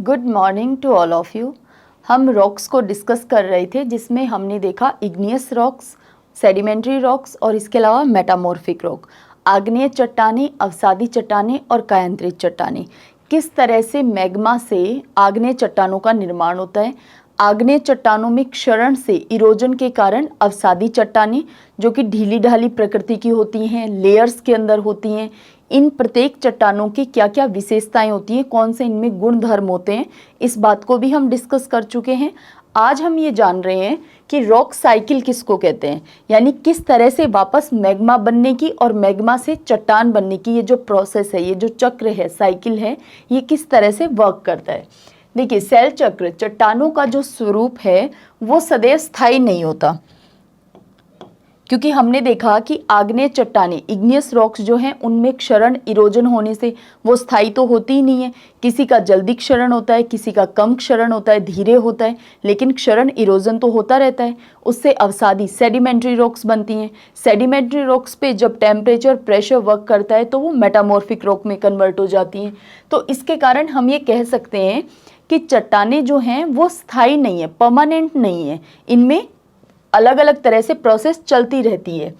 Good morning to all of you. हम rocks को discuss कर रहे थे जिसमें हमने देखा इग्नियस रॉक्स, सेडिमेंट्री रॉक्स और इसके अलावा मेटामॉर्फिक रॉक, आग्नेय चट्टानें, अवसादी चट्टानें और कायांतरित चट्टानें। किस तरह से मैग्मा से आग्नेय चट्टानों का निर्माण होता है। आग्नेय चट्टानों में क्षरण से इरोजन के कारण अवसादी चट्टानें जो कि ढीली ढाली प्रकृति की होती हैं, लेयर्स के अंदर होती हैं। इन प्रत्येक चट्टानों की क्या क्या विशेषताएं होती हैं, कौन से इनमें गुण धर्म होते हैं, इस बात को भी हम डिस्कस कर चुके हैं। आज हम ये जान रहे हैं कि रॉक साइकिल किसको कहते हैं, यानी किस तरह से वापस मैग्मा बनने की और मैग्मा से चट्टान बनने की ये जो प्रोसेस है, ये जो चक्र है, साइकिल है, ये किस तरह से वर्क करता है। देखिए, सेल चक्र, चट्टानों का जो स्वरूप है वो सदैव स्थायी नहीं होता, क्योंकि हमने देखा कि आग्नेय चट्टानें, इग्नियस रॉक्स जो हैं, उनमें क्षरण, इरोजन होने से वो स्थायी तो होती ही नहीं है। किसी का जल्दी क्षरण होता है, किसी का कम क्षरण होता है, धीरे होता है, लेकिन क्षरण, इरोजन तो होता रहता है। उससे अवसादी सेडिमेंट्री रॉक्स बनती हैं। सेडिमेंट्री रॉक्स पे जब टेम्परेचर, प्रेशर वर्क करता है तो वो मेटामॉर्फिक रॉक में कन्वर्ट हो जाती हैं। तो इसके कारण हम ये कह सकते हैं कि चट्टानें जो हैं वो स्थायी नहीं है, परमानेंट नहीं है, इनमें अलग अलग तरह से प्रोसेस चलती रहती है।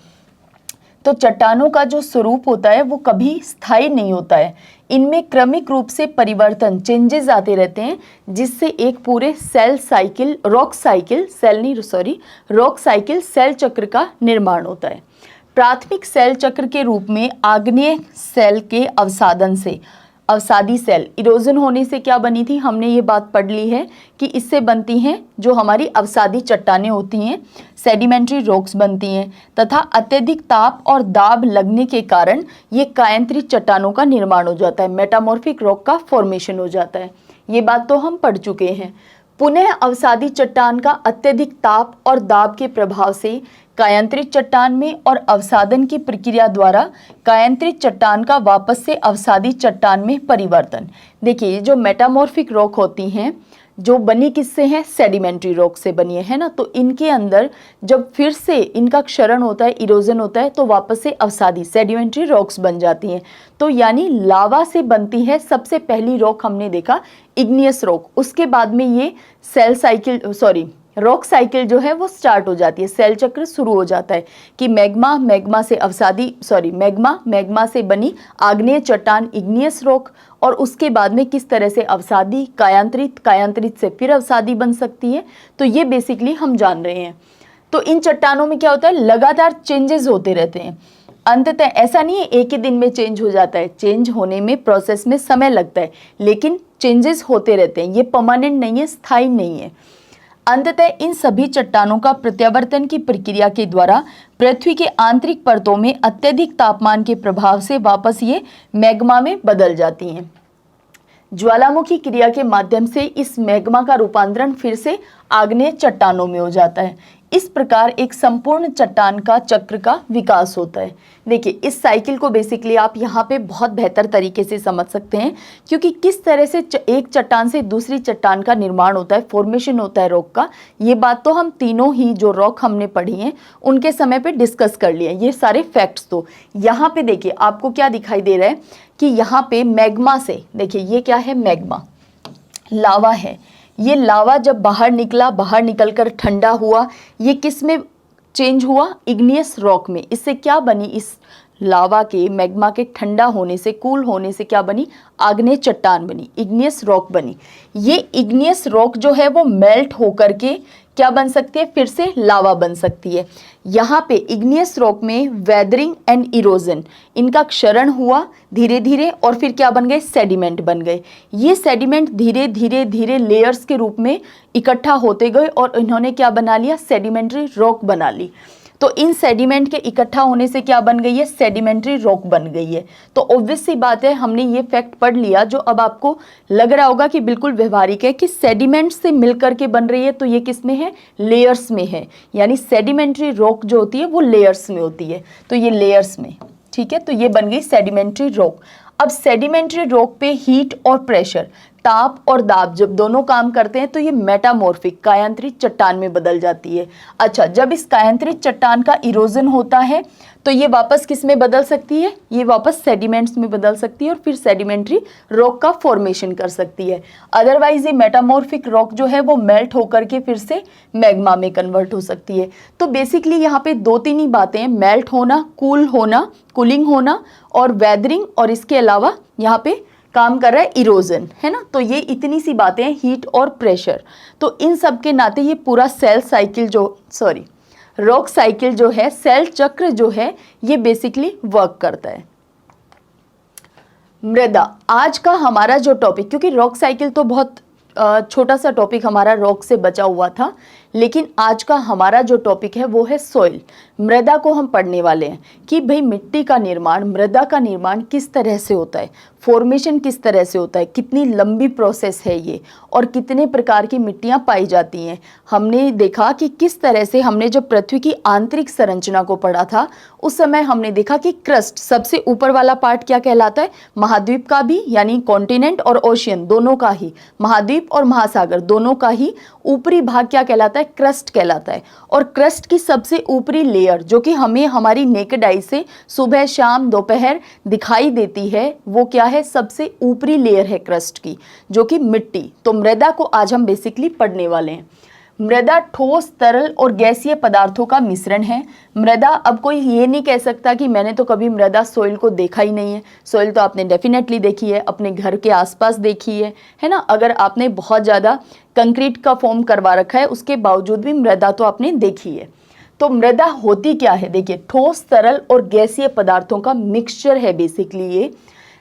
तो चट्टानों का जो स्वरूप होता है वो कभी स्थायी नहीं होता है। इनमें क्रमिक रूप से परिवर्तन, चेंजेस आते रहते हैं, जिससे एक पूरे cell cycle, rock cycle, rock cycle cell चक्र का निर्माण होता है। प्राथमिक सेल चक्र के रूप में आग्नेय सेल के अवसादन से, अवसादी सेल इरोजन होने से क्या बनी थी, हमने ये बात पढ़ ली है कि इससे बनती हैं जो हमारी अवसादी चट्टानें होती हैं, सेडिमेंट्री रॉक्स बनती हैं, तथा अत्यधिक ताप और दाब लगने के कारण ये कायांतरित चट्टानों का निर्माण हो जाता है, मेटामॉर्फिक रॉक का फॉर्मेशन हो जाता है। ये बात तो हम पढ़ चुके हैं। पुनः अवसादी चट्टान का अत्यधिक ताप और दाब के प्रभाव से कायांतरित चट्टान में और अवसादन की प्रक्रिया द्वारा कायांतरित चट्टान का वापस से अवसादी चट्टान में परिवर्तन। देखिए, जो मेटामॉर्फिक रॉक होती हैं, जो बनी किससे हैं, सेडिमेंट्री रॉक से बनी है ना। तो इनके अंदर जब फिर से इनका क्षरण होता है, इरोजन होता है, तो वापस से अवसादी सेडिमेंट्री रॉक्स बन जाती हैं। तो यानी लावा से बनती है सबसे पहली रॉक, हमने देखा इग्नियस रॉक। उसके बाद में ये सेल साइकिल, रॉक साइकिल जो है वो स्टार्ट हो जाती है, सेल चक्र शुरू हो जाता है कि मैग्मा से बनी आग्नेय चट्टान, इग्नियस रॉक, और उसके बाद में किस तरह से अवसादी, कायांतरित से फिर अवसादी बन सकती है। तो ये बेसिकली हम जान रहे हैं। तो इन चट्टानों में क्या होता है, लगातार चेंजेस होते रहते हैं। अंततः ऐसा नहीं है एक ही दिन में चेंज हो जाता है, चेंज होने में, प्रोसेस में समय लगता है, लेकिन चेंजेस होते रहते हैं। ये परमानेंट नहीं है, स्थायी नहीं है। अंततः इन सभी चट्टानों का प्रत्यावर्तन की प्रक्रिया के द्वारा पृथ्वी के आंतरिक परतों में अत्यधिक तापमान के प्रभाव से वापस ये मैग्मा में बदल जाती हैं। ज्वालामुखी क्रिया के माध्यम से इस मैग्मा का रूपांतरण फिर से आग्नेय चट्टानों में हो जाता है। इस प्रकार एक संपूर्ण चट्टान का चक्र का विकास होता है। देखिए, इस साइकिल को बेसिकली आप यहाँ पे बहुत बेहतर तरीके से समझ सकते हैं, क्योंकि किस तरह से एक चट्टान से दूसरी चट्टान का निर्माण होता है, फॉर्मेशन होता है रॉक का। ये बात तो हम तीनों ही जो रॉक हमने पढ़ी हैं उनके समय पे डिस्कस कर लिए, ये सारे फैक्ट्स। तो यहाँ पे देखिए आपको क्या दिखाई दे रहा है कि यहाँ पे मैग्मा से, देखिए ये क्या है, मैग्मा, लावा है। ये लावा जब बाहर निकला, बाहर निकलकर ठंडा हुआ, ये किस में चेंज हुआ, इग्नियस रॉक में। इससे क्या बनी, इस लावा के, मैग्मा के ठंडा होने से, कूल होने से क्या बनी, आग्नेय चट्टान बनी, इग्नियस रॉक बनी। ये इग्नियस रॉक जो है वो मेल्ट होकर के क्या बन सकती है, फिर से लावा बन सकती है। यहाँ पे इग्नियस रॉक में वेदरिंग एंड इरोजन, इनका क्षरण हुआ धीरे धीरे, और फिर क्या बन गए, सेडिमेंट बन गए। ये सेडिमेंट धीरे धीरे धीरे लेयर्स के रूप में इकट्ठा होते गए और इन्होंने क्या बना लिया, सेडिमेंट्री रॉक बना ली। तो इन सेडिमेंट के इकट्ठा होने से क्या बन गई है, सेडिमेंट्री रॉक बन गई है। तो ऑब्वियस सी बात है, हमने ये फैक्ट पढ़ लिया जो अब आपको लग रहा होगा कि बिल्कुल व्यवहारिक है, कि सेडिमेंट से मिलकर के बन रही है। तो ये किस में है, लेयर्स में है, यानी सेडिमेंट्री रॉक जो होती है वो लेयर्स में होती है। तो ये लेयर्स में, ठीक है, तो ये बन गई सेडिमेंट्री रॉक। अब सेडिमेंट्री रॉक पे हीट और प्रेशर, ताप और दाब जब दोनों काम करते हैं तो ये मेटामॉर्फिक कायांतरित चट्टान में बदल जाती है। अच्छा, जब इस कायांतरित चट्टान का इरोजन होता है तो ये वापस किस में बदल सकती है, ये वापस सेडिमेंट्स में बदल सकती है और फिर सेडिमेंट्री रॉक का फॉर्मेशन कर सकती है। अदरवाइज ये मेटामॉर्फिक रॉक जो है वो मेल्ट होकर के फिर से मैग्मा में कन्वर्ट हो सकती है। तो बेसिकली यहाँ पे दो तीन ही बातें हैं, मेल्ट होना, कूल होना, कूलिंग होना और वेदरिंग, और इसके अलावा यहाँ पे काम कर रहा है इरोजन, है ना। तो ये इतनी सी बातें हैं, हीट और प्रेशर। तो इन सब के नाते ये पूरा सेल साइकिल रॉक साइकिल जो है, सेल चक्र जो है, ये बेसिकली वर्क करता है। मृदा, आज का हमारा जो टॉपिक, क्योंकि रॉक साइकिल तो बहुत छोटा सा टॉपिक हमारा रॉक से बचा हुआ था, लेकिन आज का हमारा जो टॉपिक है वो है सॉइल। मृदा को हम पढ़ने वाले हैं कि भाई मिट्टी का निर्माण, मृदा का निर्माण किस तरह से होता है, फॉर्मेशन किस तरह से होता है, कितनी लंबी प्रोसेस है ये, और कितने प्रकार की मिट्टियां पाई जाती हैं। हमने देखा कि किस तरह से, हमने जब पृथ्वी की आंतरिक संरचना को पढ़ा था उस समय हमने देखा कि क्रस्ट, सबसे ऊपर वाला पार्ट क्या कहलाता है, महाद्वीप का भी, यानी कॉन्टिनेंट और ओशियन दोनों का ही, महाद्वीप और महासागर दोनों का ही ऊपरी भाग क्या कहलाता है, क्रस्ट कहलाता है। और क्रस्ट की सबसे ऊपरी लेयर जो कि हमें हमारी नेकेड आई से सुबह शाम दोपहर दिखाई देती है, वो क्या है, सबसे ऊपरी लेयर है क्रस्ट की, जो कि मिट्टी। तो मृदा को आज हम बेसिकली पढ़ने वाले हैं। मृदा ठोस, तरल और गैसीय पदार्थों का मिश्रण है। मृदा, अब कोई ये नहीं कह सकता कि मैंने तो कभी मृदा सॉइल को देखा ही नहीं है। सॉइल तो आपने डेफिनेटली देखी है, अपने घर के आसपास देखी है ना। अगर आपने बहुत ज़्यादा कंक्रीट का फॉर्म करवा रखा है उसके बावजूद भी मृदा तो आपने देखी है। तो मृदा होती क्या है, देखिए, ठोस, तरल और गैसीय पदार्थों का मिक्सचर है बेसिकली ये।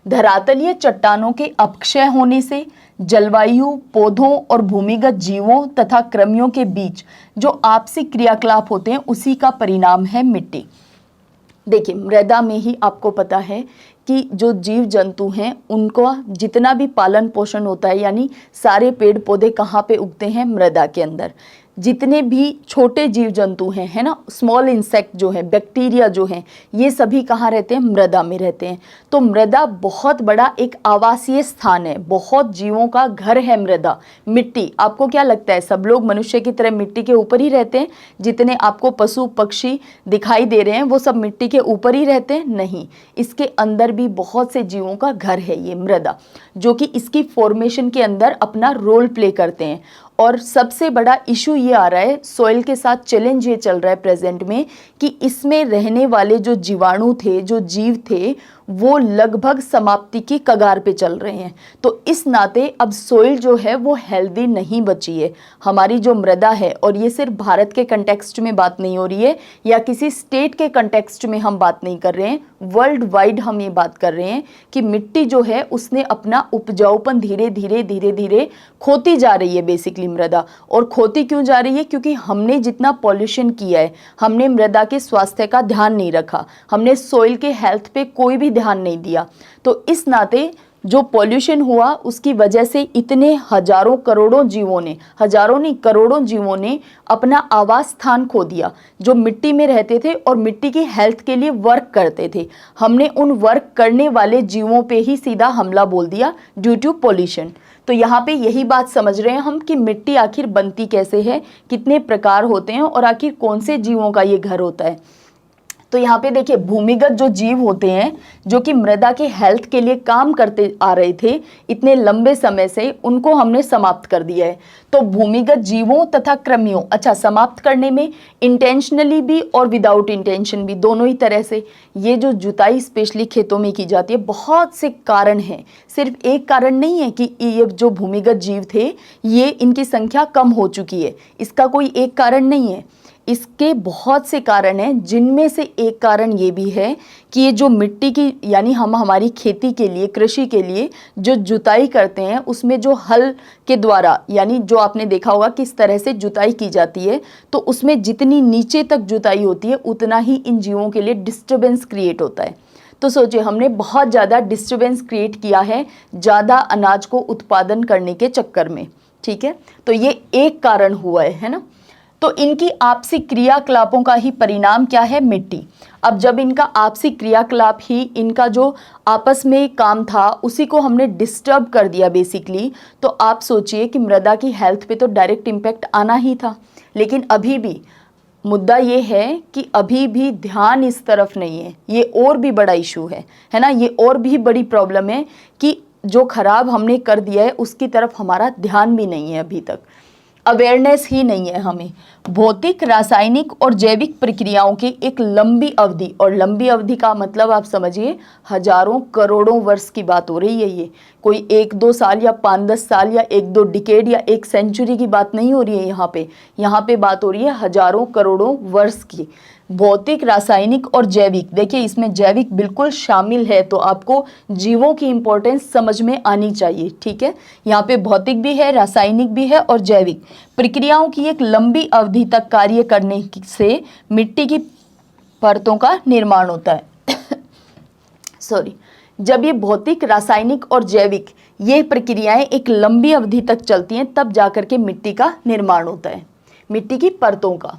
धरातलीय चट्टानों के अपक्षय होने से जलवायु, पौधों और भूमिगत जीवों तथा कृमियों के बीच जो आपसी क्रियाकलाप होते हैं उसी का परिणाम है मिट्टी। देखिए, मृदा में ही आपको पता है कि जो जीव जंतु हैं उनको जितना भी पालन पोषण होता है, यानी सारे पेड़ पौधे कहाँ पे उगते हैं, मृदा के अंदर। जितने भी छोटे जीव जंतु हैं, है ना, स्मॉल इंसेक्ट जो है, बैक्टीरिया जो हैं, ये सभी कहाँ रहते हैं, मृदा में रहते हैं। तो मृदा बहुत बड़ा एक आवासीय स्थान है, बहुत जीवों का घर है मृदा। मिट्टी, आपको क्या लगता है सब लोग मनुष्य की तरह मिट्टी के ऊपर ही रहते हैं? जितने आपको पशु पक्षी दिखाई दे रहे हैं वो सब मिट्टी के ऊपर ही रहते हैं? नहीं, इसके अंदर भी बहुत से जीवों का घर है ये मृदा, जो कि इसकी फॉर्मेशन के अंदर अपना रोल प्ले करते हैं। और सबसे बड़ा इशू ये आ रहा है, सॉइल के साथ चैलेंज ये चल रहा है प्रेजेंट में, कि इसमें रहने वाले जो जीवाणु थे, जो जीव थे, वो लगभग समाप्ति की कगार पे चल रहे हैं। तो इस नाते अब सॉइल जो है वो हेल्दी नहीं बची है। हमारी जो मृदा है, और ये सिर्फ भारत के कंटेक्स्ट में बात नहीं हो रही है या किसी स्टेट के कंटेक्स्ट में हम बात नहीं कर रहे हैं, वर्ल्ड वाइड हम ये बात कर रहे हैं कि मिट्टी जो है उसने अपना उपजाऊपन धीरे धीरे खोती जा रही है बेसिकली मृदा। और खोती क्यों जा रही है? क्योंकि हमने जितना पॉल्यूशन किया है, हमने मृदा के स्वास्थ्य का ध्यान नहीं रखा, हमने सॉइल के हेल्थ पे कोई भी ध्यान नहीं दिया। तो इस नाते जो पॉल्यूशन हुआ उसकी वजह से इतने हजारों करोड़ों जीवों ने, हजारों नहीं करोड़ों जीवों ने अपना आवास स्थान खो दिया, जो मिट्टी में रहते थे और मिट्टी की हेल्थ के लिए वर्क करते थे। हमने उन वर्क करने वाले जीवों पे ही सीधा हमला बोल दिया ड्यू टू पॉल्यूशन। तो यहाँ पे यही बात समझ रहे हैं हम कि मिट्टी आखिर बनती कैसे है, कितने प्रकार होते हैं और आखिर कौन से जीवों का ये घर होता है। तो यहाँ पे देखिए, भूमिगत जो जीव होते हैं जो कि मृदा के हेल्थ के लिए काम करते आ रहे थे इतने लंबे समय से, उनको हमने समाप्त कर दिया है। तो भूमिगत जीवों तथा कृमियों, अच्छा, समाप्त करने में इंटेंशनली भी और विदाउट इंटेंशन भी, दोनों ही तरह से। ये जो जुताई स्पेशली खेतों में की जाती है, बहुत से कारण हैं, सिर्फ एक कारण नहीं है कि ये जो भूमिगत जीव थे ये इनकी संख्या कम हो चुकी है, इसका कोई एक कारण नहीं है। इसके बहुत से कारण हैं, जिनमें से एक कारण ये भी है कि ये जो मिट्टी की, यानी हम हमारी खेती के लिए, कृषि के लिए जो जुताई करते हैं उसमें जो हल के द्वारा, यानी जो आपने देखा होगा किस तरह से जुताई की जाती है, तो उसमें जितनी नीचे तक जुताई होती है उतना ही इन जीवों के लिए डिस्टर्बेंस क्रिएट होता है। तो सोचिए, हमने बहुत ज़्यादा डिस्टर्बेंस क्रिएट किया है ज़्यादा अनाज को उत्पादन करने के चक्कर में, ठीक है। तो ये एक कारण हुआ है ना। तो इनकी आपसी क्रियाकलापों का ही परिणाम क्या है? मिट्टी। अब जब इनका आपसी क्रियाकलाप ही इनका जो आपस में काम था उसी को हमने डिस्टर्ब कर दिया बेसिकली, तो आप सोचिए कि मृदा की हेल्थ पे तो डायरेक्ट इम्पैक्ट आना ही था। लेकिन अभी भी मुद्दा ये है कि अभी भी ध्यान इस तरफ नहीं है। ये और भी बड़ा इशू है ना, ये और भी बड़ी प्रॉब्लम है कि जो खराब हमने कर दिया है उसकी तरफ हमारा ध्यान भी नहीं है, अभी तक अवेयरनेस ही नहीं है हमें। भौतिक, रासायनिक और जैविक प्रक्रियाओं की एक लंबी अवधि, और लंबी अवधि का मतलब आप समझिए हजारों करोड़ों वर्ष की बात हो रही है। ये कोई 1-2 साल या 5-10 साल या 1-2 डिकेड या 1 सेंचुरी की बात नहीं हो रही है। यहाँ पे बात हो रही है हजारों करोड़ों वर्ष की। भौतिक, रासायनिक और जैविक, देखिए इसमें जैविक बिल्कुल शामिल है, तो आपको जीवों की इंपॉर्टेंस समझ में आनी चाहिए, ठीक है। यहाँ पे भौतिक भी है, रासायनिक भी है और जैविक प्रक्रियाओं की एक लंबी अवधि तक कार्य करने से मिट्टी की परतों का निर्माण होता है। सॉरी, जब ये भौतिक, रासायनिक और जैविक ये प्रक्रियाएं एक लंबी अवधि तक चलती हैं तब जाकर के मिट्टी का निर्माण होता है, मिट्टी की परतों का।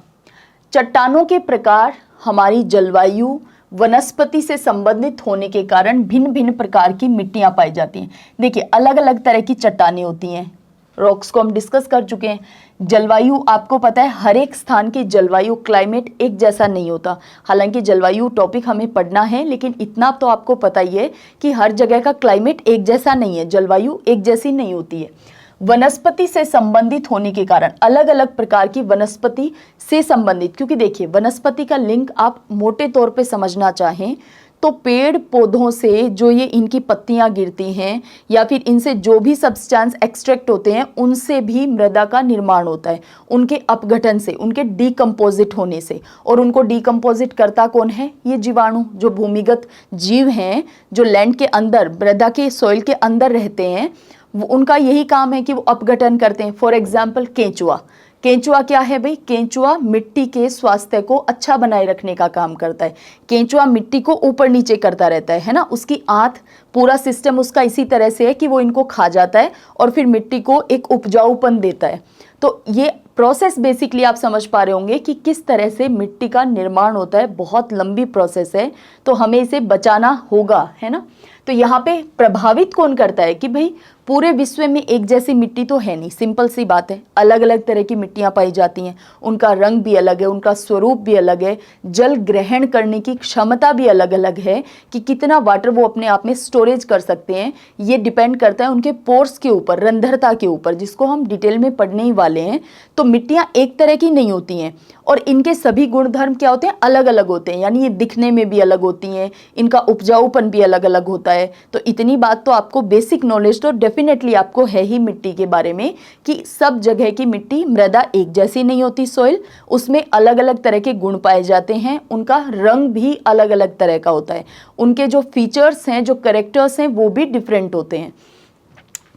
चट्टानों के प्रकार, हमारी जलवायु, वनस्पति से संबंधित होने के कारण भिन्न भिन्न प्रकार की मिट्टियां पाई जाती हैं। देखिए अलग अलग तरह की चट्टानें होती हैं, रॉक्स को हम डिस्कस कर चुके हैं। जलवायु, आपको पता है हर एक स्थान की जलवायु, क्लाइमेट एक जैसा नहीं होता। हालांकि जलवायु टॉपिक हमें पढ़ना है, लेकिन इतना तो आपको पता ही है कि हर जगह का क्लाइमेट एक जैसा नहीं है, जलवायु एक जैसी नहीं होती है। वनस्पति से संबंधित होने के कारण, अलग अलग प्रकार की वनस्पति से संबंधित, क्योंकि देखिए वनस्पति का लिंक आप मोटे तौर पे समझना चाहें तो पेड़ पौधों से जो ये इनकी पत्तियां गिरती हैं या फिर इनसे जो भी सब्सटेंस एक्सट्रैक्ट होते हैं उनसे भी मृदा का निर्माण होता है, उनके अपघटन से, उनके डीकम्पोजिट होने से। और उनको डीकम्पोजिट करता कौन है? ये जीवाणु, जो भूमिगत जीव हैं, जो लैंड के अंदर, मृदा के सॉइल के अंदर रहते हैं, उनका यही काम है कि वो अपघटन करते हैं। फॉर एग्जाम्पल केंचुआ, केंचुआ क्या है भाई? केंचुआ मिट्टी के स्वास्थ्य को अच्छा बनाए रखने का काम करता है। केंचुआ मिट्टी को ऊपर नीचे करता रहता है ना, उसकी आंत, पूरा सिस्टम उसका इसी तरह से है कि वो इनको खा जाता है और फिर मिट्टी को एक उपजाऊपन देता है। तो ये प्रोसेस बेसिकली आप समझ पा रहे होंगे कि किस तरह से मिट्टी का निर्माण होता है, बहुत लंबी प्रोसेस है, तो हमें इसे बचाना होगा, है ना। तो यहाँ पे प्रभावित कौन करता है कि भाई पूरे विश्व में एक जैसी मिट्टी तो है नहीं, सिंपल सी बात है, अलग अलग तरह की मिट्टियाँ पाई जाती हैं, उनका रंग भी अलग है, उनका स्वरूप भी अलग है, जल ग्रहण करने की क्षमता भी अलग अलग है कि कितना वाटर वो अपने आप में स्टोरेज कर सकते हैं। ये डिपेंड करता है उनके पोर्स के ऊपर, रंध्रता के ऊपर, जिसको हम डिटेल में पढ़ने ही वाले हैं। तो मिट्टियाँ एक तरह की नहीं होती हैं और इनके सभी गुणधर्म क्या होते हैं? अलग अलग होते हैं, यानी ये दिखने में भी अलग होती हैं, इनका उपजाऊपन भी अलग अलग होता है। तो इतनी बात तो आपको बेसिक नॉलेज तो डेफिनेटली आपको है ही मिट्टी के बारे में कि सब जगह की मिट्टी, मृदा एक जैसी नहीं होती, सॉइल, उसमें अलग अलग तरह के गुण पाए जाते हैं, उनका रंग भी अलग अलग तरह का होता है, उनके जो फीचर्स हैं, जो कैरेक्टर्स हैं, वो भी डिफरेंट होते हैं।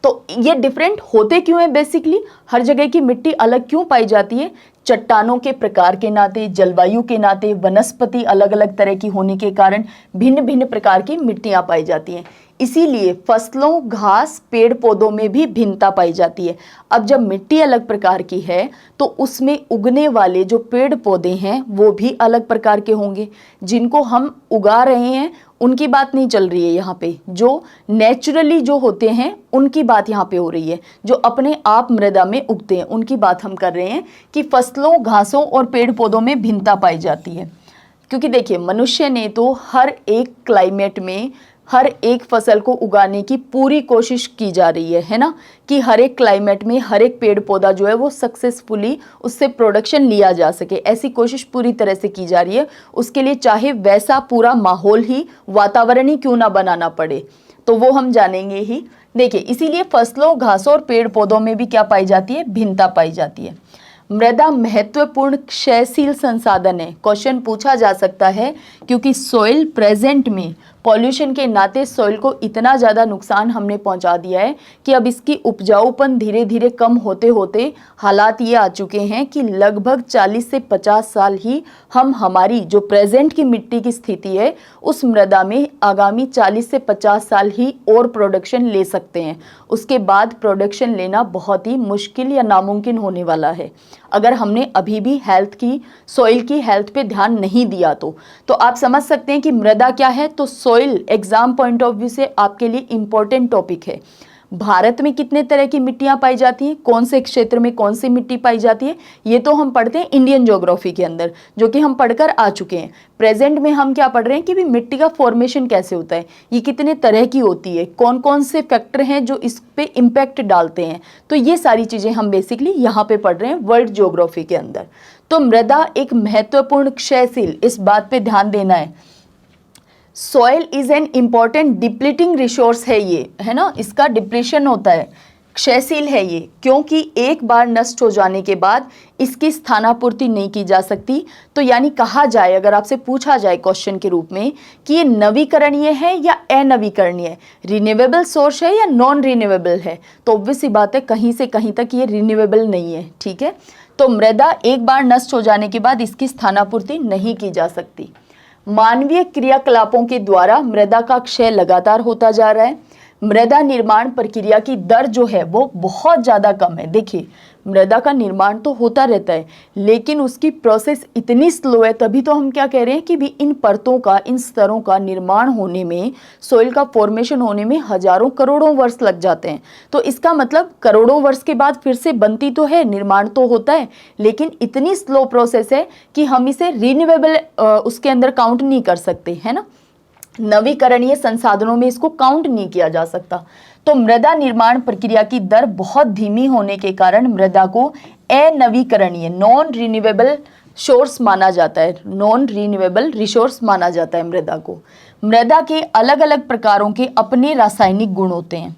तो ये डिफरेंट होते क्यों है? बेसिकली हर जगह की मिट्टी अलग क्यों पाई जाती है? चट्टानों के प्रकार के नाते, जलवायु के नाते, वनस्पति अलग अलग तरह की होने के कारण भिन्न भिन्न प्रकार की मिट्टियां पाई जाती हैं। इसीलिए फसलों, घास, पेड़ पौधों में भी भिन्नता पाई जाती है। अब जब मिट्टी अलग प्रकार की है तो उसमें उगने वाले जो पेड़ पौधे हैं वो भी अलग प्रकार के होंगे। जिनको हम उगा रहे हैं उनकी बात नहीं चल रही है यहाँ पे, जो नेचुरली जो होते हैं उनकी बात यहाँ पे हो रही है, जो अपने आप मृदा में उगते हैं उनकी बात हम कर रहे हैं कि फसलों, घासों और पेड़ पौधों में भिन्नता पाई जाती है। क्योंकि देखिए मनुष्य ने तो हर एक क्लाइमेट में हर एक फसल को उगाने की पूरी कोशिश की जा रही है ना, कि हर एक क्लाइमेट में हर एक पेड़ पौधा जो है वो सक्सेसफुली उससे प्रोडक्शन लिया जा सके, ऐसी कोशिश पूरी तरह से की जा रही है। उसके लिए चाहे वैसा पूरा माहौल ही, वातावरण ही क्यों ना बनाना पड़े, तो वो हम जानेंगे ही। देखिए इसीलिए फसलों, घासों और पेड़ पौधों में भी क्या पाई जाती है? भिन्नता पाई जाती है। मृदा महत्वपूर्ण क्षयशील संसाधन है, क्वेश्चन पूछा जा सकता है, क्योंकि सॉइल प्रेजेंट में पॉल्यूशन के नाते सॉइल को इतना ज़्यादा नुकसान हमने पहुंचा दिया है कि अब इसकी उपजाऊपन धीरे धीरे कम होते होते हालात ये आ चुके हैं कि लगभग 40 से 50 साल ही हम हमारी जो प्रेजेंट की मिट्टी की स्थिति है उस मृदा में आगामी 40 से 50 साल ही और प्रोडक्शन ले सकते हैं। उसके बाद प्रोडक्शन लेना बहुत ही मुश्किल या नामुमकिन होने वाला है अगर हमने अभी भी सॉइल की हेल्थ पे ध्यान नहीं दिया तो आप समझ सकते हैं कि मृदा क्या है। तो soil exam point of view से आपके लिए इंपॉर्टेंट टॉपिक है। भारत में कितने तरह की मिट्टियां पाई जाती हैं, कौन से क्षेत्र में कौन सी मिट्टी पाई जाती है, ये तो हम पढ़ते हैं इंडियन ज्योग्राफी के अंदर, जो कि हम पढ़कर आ चुके हैं। प्रेजेंट में हम क्या पढ़ रहे हैं कि भी मिट्टी का फॉर्मेशन कैसे होता है, ये कितने तरह की होती है, कौन कौन से फैक्टर हैं जो इस पे इम्पैक्ट डालते हैं। तो ये सारी चीजें हम बेसिकली यहाँ पे पढ़ रहे हैं वर्ल्ड ज्योग्राफी के अंदर। तो मृदा एक महत्वपूर्ण क्षयशील, इस बात पे ध्यान देना है। Soil is an important depleting resource है, ये है ना, इसका डिप्लीशन होता है, क्षयशील है ये, क्योंकि एक बार नष्ट हो जाने के बाद इसकी स्थानापूर्ति नहीं की जा सकती। तो यानी कहा जाए, अगर आपसे पूछा जाए क्वेश्चन के रूप में कि ये नवीकरणीय है या अनवीकरणीय है, रिन्यूएबल सोर्स है या नॉन रिन्यूएबल है, तो ऑब्वियस सी बात है कहीं से कहीं तक ये रिन्यूएबल नहीं है। ठीक है, तो मृदा एक बार नष्ट हो जाने के बाद इसकी स्थानापूर्ति नहीं की जा सकती। मानवीय क्रियाकलापों के द्वारा मृदा का क्षय लगातार होता जा रहा है। मृदा निर्माण प्रक्रिया की दर जो है वो बहुत ज़्यादा कम है। देखिए, मृदा का निर्माण तो होता रहता है लेकिन उसकी प्रोसेस इतनी स्लो है, तभी तो हम क्या कह रहे हैं कि भी इन परतों का, इन स्तरों का निर्माण होने में, सोइल का फॉर्मेशन होने में हजारों करोड़ों वर्ष लग जाते हैं। तो इसका मतलब करोड़ों वर्ष के बाद फिर से बनती तो है, निर्माण तो होता है, लेकिन इतनी स्लो प्रोसेस है कि हम इसे रिन्यूएबल उसके अंदर काउंट नहीं कर सकते, है ना, नवीकरणीय संसाधनों में इसको काउंट नहीं किया जा सकता। तो मृदा निर्माण प्रक्रिया की दर बहुत धीमी होने के कारण मृदा को अनवीकरणीय, नॉन रिन्यूएबल सोर्स माना जाता है, नॉन रिन्यूएबल रिसोर्स माना जाता है मृदा को। मृदा के अलग अलग प्रकारों के अपने रासायनिक गुण होते हैं।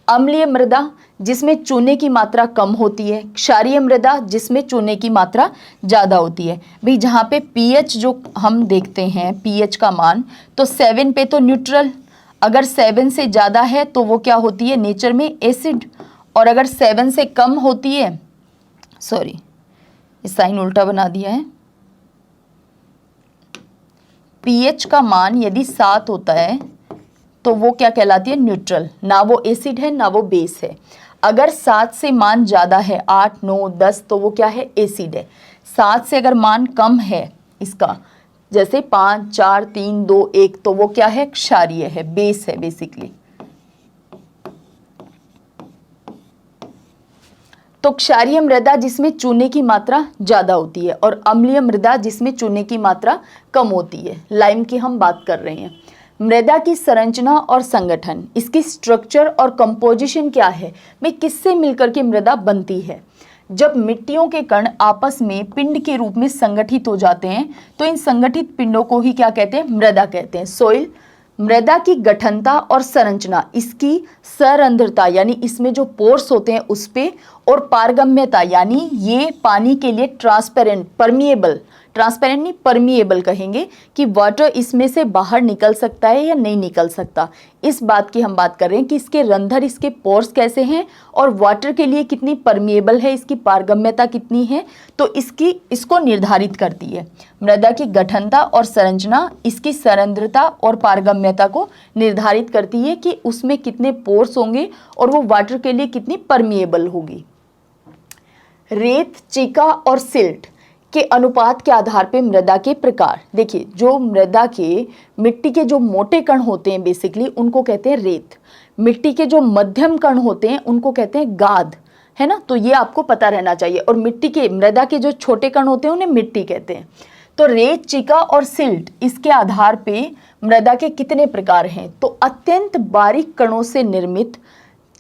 अम्लीय मृदा जिसमें चूने की मात्रा कम होती है, क्षारीय मृदा जिसमें चूने की मात्रा ज़्यादा होती है। भाई जहाँ पे पीएच जो हम देखते हैं, पीएच का मान, तो 7 पे तो न्यूट्रल, अगर 7 से ज़्यादा है तो वो क्या होती है, नेचर में एसिड, और अगर 7 से कम होती है, सॉरी इस साइन उल्टा बना दिया है, पीएच का मान यदि 7 होता है तो वो क्या कहलाती है, न्यूट्रल, ना वो एसिड है ना वो बेस है। अगर 7 से मान ज़्यादा है, 8, 9, 10, तो वो क्या है, एसिड है। 7 से अगर मान कम है इसका, जैसे 5, 4, 3, 2, 1, तो वो क्या है, क्षारीय है, बेस है बेसिकली। तो क्षारीय मृदा जिसमें चूने की मात्रा ज़्यादा होती है और अम्लीय मृदा जिसमें चूने की मात्रा कम होती है। लाइम की हम बात कर रहे हैं। मृदा की संरचना और संगठन, इसकी स्ट्रक्चर और कंपोजिशन क्या है, में किससे मिलकर के मृदा बनती है। जब मिट्टियों के कण आपस में पिंड के रूप में संगठित हो जाते हैं तो इन संगठित पिंडों को ही क्या कहते हैं, मृदा कहते हैं, सोइल। मृदा की गठनता और संरचना, इसकी सरंध्रता यानी इसमें जो पोर्स होते हैं उस पे, और पारगम्यता यानी ये पानी के लिए ट्रांसपेरेंट, परमिएबल, ट्रांसपेरेंट नहीं परमिएबल कहेंगे, कि वाटर इसमें से बाहर निकल सकता है या नहीं निकल सकता। इस बात की हम बात कर रहे हैं कि इसके रंध्र, इसके पोर्स कैसे हैं और वाटर के लिए कितनी परमिएबल है, इसकी पारगम्यता कितनी है, तो इसको निर्धारित करती है। मृदा की गठनता और संरचना इसकी सरंध्रता और पारगम्यता को निर्धारित करती है कि उसमें कितने पोर्स होंगे और वो वाटर के लिए कितनी परमिएबल होगी। रेत, चीका और सिल्ट के अनुपात के आधार पे मृदा के प्रकार, देखिए जो मृदा के, मिट्टी के जो मोटे कण होते हैं बेसिकली उनको कहते हैं रेत, मिट्टी के जो मध्यम कण होते हैं उनको कहते हैं गाद, है ना, तो ये आपको पता रहना चाहिए। और मिट्टी के, मृदा के जो छोटे कण होते हैं उन्हें मिट्टी कहते हैं। तो रेत, चिका और सिल्ट, इसके आधार पे मृदा के कितने प्रकार हैं, तो अत्यंत बारीक कणों से निर्मित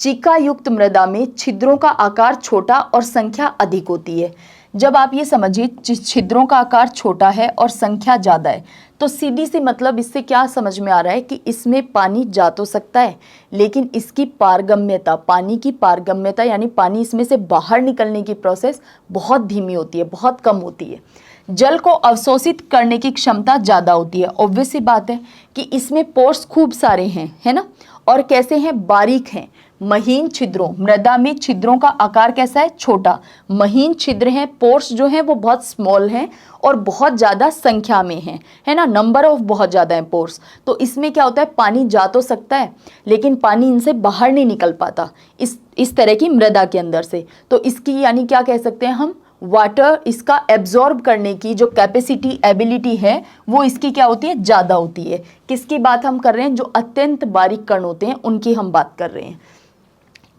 चिका युक्त मृदा में छिद्रों का आकार छोटा और संख्या अधिक होती है। जब आप ये समझिए छिद्रों का आकार छोटा है और संख्या ज़्यादा है, तो सीधी सी मतलब इससे क्या समझ में आ रहा है कि इसमें पानी जा तो सकता है, लेकिन इसकी पारगम्यता, पानी की पारगम्यता यानी पानी इसमें से बाहर निकलने की प्रोसेस बहुत धीमी होती है, बहुत कम होती है। जल को अवशोषित करने की क्षमता ज़्यादा होती है। ऑब्वियस सी बात है कि इसमें पोर्स खूब सारे हैं, है ना, और कैसे हैं, बारीक हैं, महीन छिद्रों, मृदा में छिद्रों का आकार कैसा है, छोटा, महीन छिद्र हैं, पोर्स जो हैं वो बहुत स्मॉल हैं और बहुत ज़्यादा संख्या में हैं, है ना, नंबर ऑफ बहुत ज़्यादा है पोर्स। तो इसमें क्या होता है, पानी जा तो सकता है लेकिन पानी इनसे बाहर नहीं निकल पाता इस तरह की मृदा के अंदर से। तो इसकी यानी क्या कह सकते हैं हम, वाटर इसका एब्जॉर्ब करने की जो कैपेसिटी, एबिलिटी है वो इसकी क्या होती है, ज़्यादा होती है। किसकी बात हम कर रहे हैं, जो अत्यंत बारीक कण होते हैं उनकी हम बात कर रहे हैं।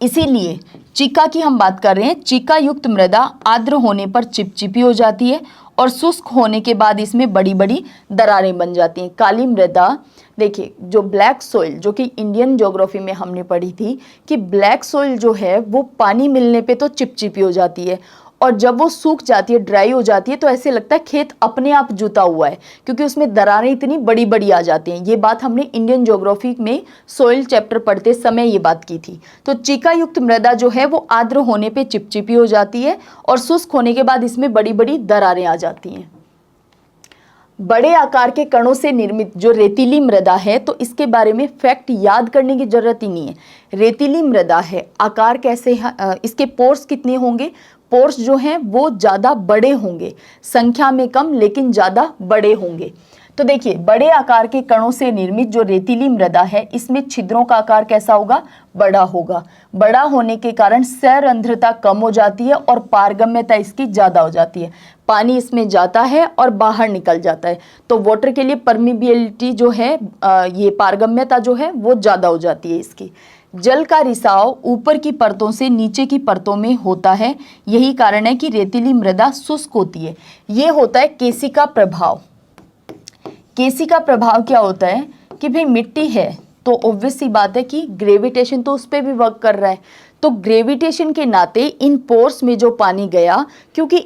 इसीलिए चीका की हम बात कर रहे हैं। चीका युक्त मृदा आर्द्र होने पर चिपचिपी हो जाती है और शुष्क होने के बाद इसमें बड़ी बड़ी दरारें बन जाती हैं। काली मृदा, देखिए जो ब्लैक सोइल, जो कि इंडियन ज्योग्राफी में हमने पढ़ी थी कि ब्लैक सोइल जो है वो पानी मिलने पे तो चिपचिपी हो जाती है और जब वो सूख जाती है, ड्राई हो जाती है, तो ऐसे लगता है खेत अपने आप जुता हुआ है, क्योंकि उसमें दरारें इतनी बड़ी बड़ी आ जाती हैं। ये बात हमने इंडियन ज्योग्राफी में सोइल चैप्टर पढ़ते समय ये बात की थी। तो चीका युक्त मृदा जो है वो आर्द्र होने पे चिपचिपी हो जाती है और शुष्क होने के बाद इसमें बड़ी बड़ी दरारें आ जाती हैं। बड़े आकार के कणों से निर्मित जो रेतीली मृदा है, तो इसके बारे में फैक्ट याद करने की जरूरत ही नहीं है। रेतीली मृदा है, आकार कैसे है, इसके पोर्स कितने होंगे, पोर्स जो हैं वो ज़्यादा बड़े होंगे, संख्या में कम लेकिन ज़्यादा बड़े होंगे। तो देखिए बड़े आकार के कणों से निर्मित जो रेतीली मृदा है इसमें छिद्रों का आकार कैसा होगा, बड़ा होगा। बड़ा होने के कारण सरंध्रता कम हो जाती है और पारगम्यता इसकी ज़्यादा हो जाती है। पानी इसमें जाता है और बाहर निकल जाता है, तो वाटर के लिए परमिबिलिटी जो है, ये पारगम्यता जो है वो ज़्यादा हो जाती है इसकी। जल का रिसाव ऊपर की परतों से नीचे की परतों में होता है, यही कारण है कि रेतीली मृदा शुष्क होती है। ये होता है केशिका प्रभाव। केशिका प्रभाव क्या होता है कि भाई मिट्टी है तो ऑब्वियस सी बात है कि ग्रेविटेशन तो उस पर भी वर्क कर रहा है, तो ग्रेविटेशन के नाते इन पोर्स में जो पानी गया, क्योंकि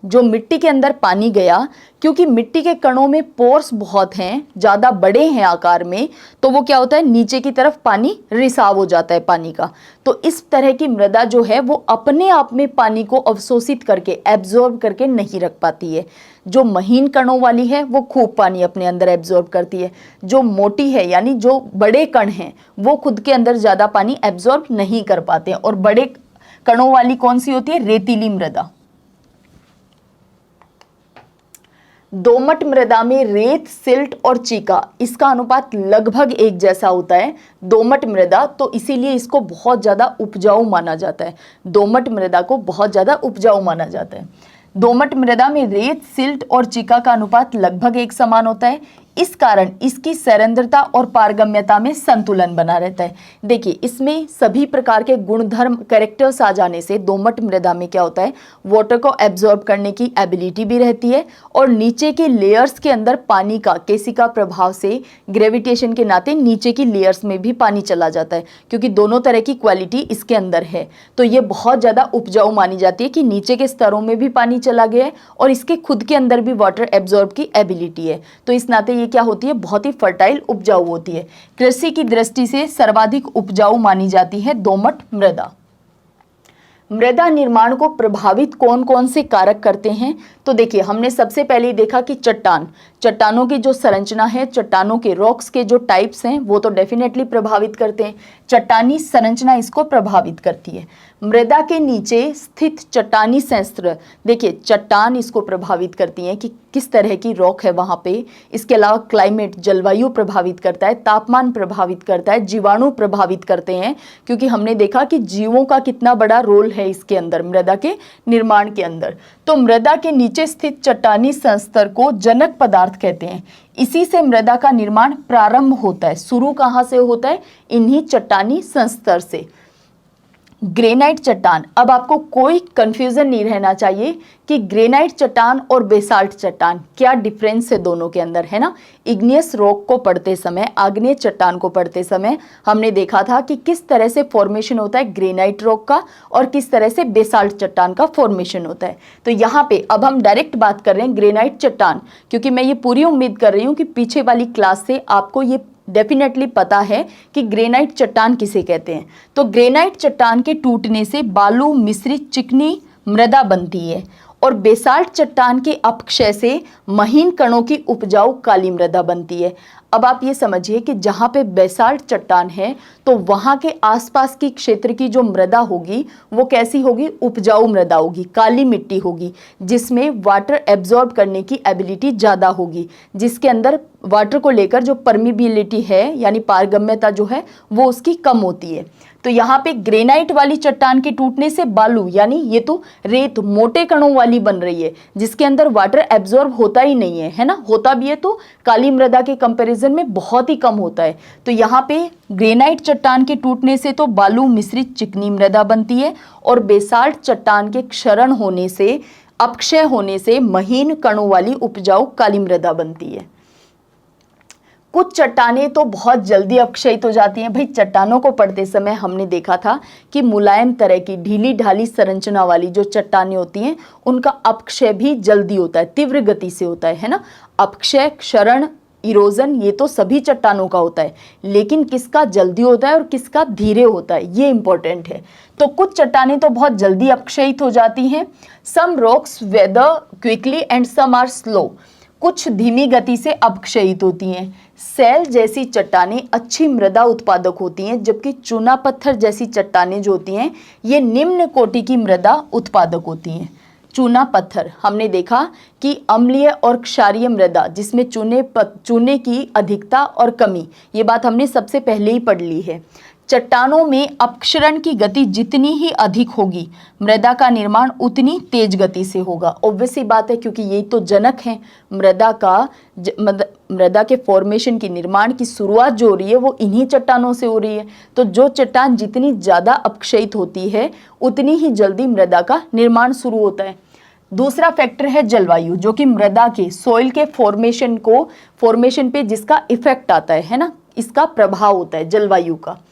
जो मिट्टी के अंदर पानी गया, क्योंकि मिट्टी के कणों में पोर्स बहुत हैं, ज़्यादा बड़े हैं आकार में, तो वो क्या होता है, नीचे की तरफ पानी रिसाव हो जाता है पानी का। तो इस तरह की मृदा जो है वो अपने आप में पानी को अवशोषित करके, एब्जॉर्ब करके नहीं रख पाती है। जो महीन कणों वाली है वो खूब पानी अपने अंदर एब्जॉर्ब करती है। जो मोटी है यानी जो बड़े कण हैं वो खुद के अंदर ज़्यादा पानी एब्जॉर्ब नहीं कर पाते हैं। और बड़े कणों वाली कौन सी होती है, रेतीली मृदा। दोमट मृदा में रेत, सिल्ट और चीका, इसका अनुपात लगभग एक जैसा होता है। दोमट मृदा, तो इसीलिए इसको बहुत ज़्यादा उपजाऊ माना जाता है। दोमट मृदा को बहुत ज़्यादा उपजाऊ माना जाता है। दोमट मृदा में रेत, सिल्ट और चीका का अनुपात लगभग एक समान होता है। इस कारण इसकी सरंध्रता और पारगम्यता में संतुलन बना रहता है। देखिए इसमें सभी प्रकार के गुणधर्म, कैरेक्टर्स आ जाने से दोमट मृदा में क्या होता है, वाटर को एब्जॉर्ब करने की एबिलिटी भी रहती है और नीचे के लेयर्स के अंदर पानी का केशिका प्रभाव से ग्रेविटेशन के नाते नीचे की लेयर्स में भी पानी चला जाता है, क्योंकि दोनों तरह की क्वालिटी इसके अंदर है। तो ये बहुत ज़्यादा उपजाऊ मानी जाती है कि नीचे के स्तरों में भी पानी चला गया है और इसके खुद के अंदर भी वाटर एब्जॉर्ब की एबिलिटी है। तो इस नाते क्या होती है, बहुत ही फर्टाइल, उपजाऊ होती है। कृषि की दृष्टि से सर्वाधिक उपजाऊ मानी जाती है दोमट मृदा। मृदा निर्माण को प्रभावित कौन कौन से कारक करते हैं, तो देखिए हमने सबसे पहले देखा कि चट्टानों की जो संरचना है, चट्टानों के रॉक्स के जो टाइप्स हैं वो तो डेफिनेटली प्रभावित करते हैं। चट्टानी संरचना इसको प्रभावित करती है। मृदा के नीचे स्थित चट्टानी संयंत्र, देखिए चट्टान इसको प्रभावित करती हैं कि किस तरह की रॉक है वहाँ पे। इसके अलावा क्लाइमेट, जलवायु प्रभावित करता है, तापमान प्रभावित करता है, जीवाणु प्रभावित करते हैं, क्योंकि हमने देखा कि जीवों का कितना बड़ा रोल है इसके अंदर, मृदा के निर्माण के अंदर। तो मृदा के नीचे स्थित चट्टानी संस्तर को जनक पदार्थ कहते हैं। इसी से मृदा का निर्माण प्रारंभ होता है। शुरू कहाँ से होता है, इन्हीं चट्टानी संस्तर से। ग्रेनाइट चट्टान, अब आपको कोई कंफ्यूजन नहीं रहना चाहिए कि ग्रेनाइट चट्टान और बेसाल्ट चट्टान क्या डिफरेंस है दोनों के अंदर, है ना। इग्नियस रॉक को पढ़ते समय, आग्नेय चट्टान को पढ़ते समय हमने देखा था कि किस तरह से फॉर्मेशन होता है ग्रेनाइट रॉक का और किस तरह से बेसाल्ट चट्टान का फॉर्मेशन होता है। तो यहाँ पे अब हम डायरेक्ट बात कर रहे हैं ग्रेनाइट चट्टान, क्योंकि मैं ये पूरी उम्मीद कर रही हूँ कि पीछे वाली क्लास से आपको ये डेफिनेटली पता है कि ग्रेनाइट चट्टान किसे कहते हैं। तो ग्रेनाइट चट्टान के टूटने से बालू मिश्रित चिकनी मृदा बनती है और बेसाल्ट चट्टान के अपक्षय से महीन कणों की उपजाऊ काली मृदा बनती है। अब आप ये समझिए कि जहाँ पे बेसाल्ट चट्टान है तो वहाँ के आसपास की क्षेत्र की जो मृदा होगी वो कैसी होगी, उपजाऊ मृदा होगी, काली मिट्टी होगी, जिसमें वाटर एब्जॉर्ब करने की एबिलिटी ज़्यादा होगी, जिसके अंदर वाटर को लेकर जो परमिबिलिटी है यानी पारगम्यता जो है वो उसकी कम होती है। तो यहाँ पे ग्रेनाइट वाली चट्टान के टूटने से बालू यानी ये तो रेत मोटे कणों वाली बन रही है जिसके अंदर वाटर एब्जॉर्ब होता ही नहीं है ना, होता भी है तो काली मृदा के कंपैरिजन में बहुत ही कम होता है। तो यहाँ पे ग्रेनाइट चट्टान के टूटने से तो बालू मिश्रित चिकनी मृदा बनती है और बेसाल्ट चट्टान के क्षरण होने से, अपक्षय होने से महीन कणों वाली उपजाऊ काली मृदा बनती है। कुछ चट्टानें तो बहुत जल्दी अपक्षयित हो जाती हैं। भाई चट्टानों को पढ़ते समय हमने देखा था कि मुलायम तरह की ढीली ढाली संरचना वाली जो चट्टानें होती हैं उनका अपक्षय भी जल्दी होता है, तीव्र गति से होता है ना। अपक्षय, क्षरण, इरोजन ये तो सभी चट्टानों का होता है, लेकिन किसका जल्दी होता है और किसका धीरे होता है ये इंपॉर्टेंट है। तो कुछ चट्टानें तो बहुत जल्दी अपक्षयित हो जाती हैं। Some rocks weather quickly and some are slow, कुछ धीमी गति से अपक्षयित होती हैं। सैल जैसी चट्टानें अच्छी मृदा उत्पादक होती हैं, जबकि चूना पत्थर जैसी चट्टानें जो होती हैं ये निम्न कोटि की मृदा उत्पादक होती हैं। चूना पत्थर हमने देखा कि अम्लीय और क्षारीय मृदा जिसमें चूने की अधिकता और कमी, ये बात हमने सबसे पहले ही पढ़ ली है। चट्टानों में अपक्षरण की गति जितनी ही अधिक होगी मृदा का निर्माण उतनी तेज गति से होगा। ऑब्वियस सी बात है क्योंकि यही तो जनक है मृदा के फॉर्मेशन की, निर्माण की शुरुआत जो हो रही है वो इन्हीं चट्टानों से हो रही है। तो जो चट्टान जितनी ज़्यादा अपक्षयित होती है उतनी ही जल्दी मृदा का निर्माण शुरू होता है। दूसरा फैक्टर है जलवायु, जो कि मृदा के सॉइल के फॉर्मेशन पे जिसका इफेक्ट आता है ना, इसका प्रभाव होता है जलवायु का।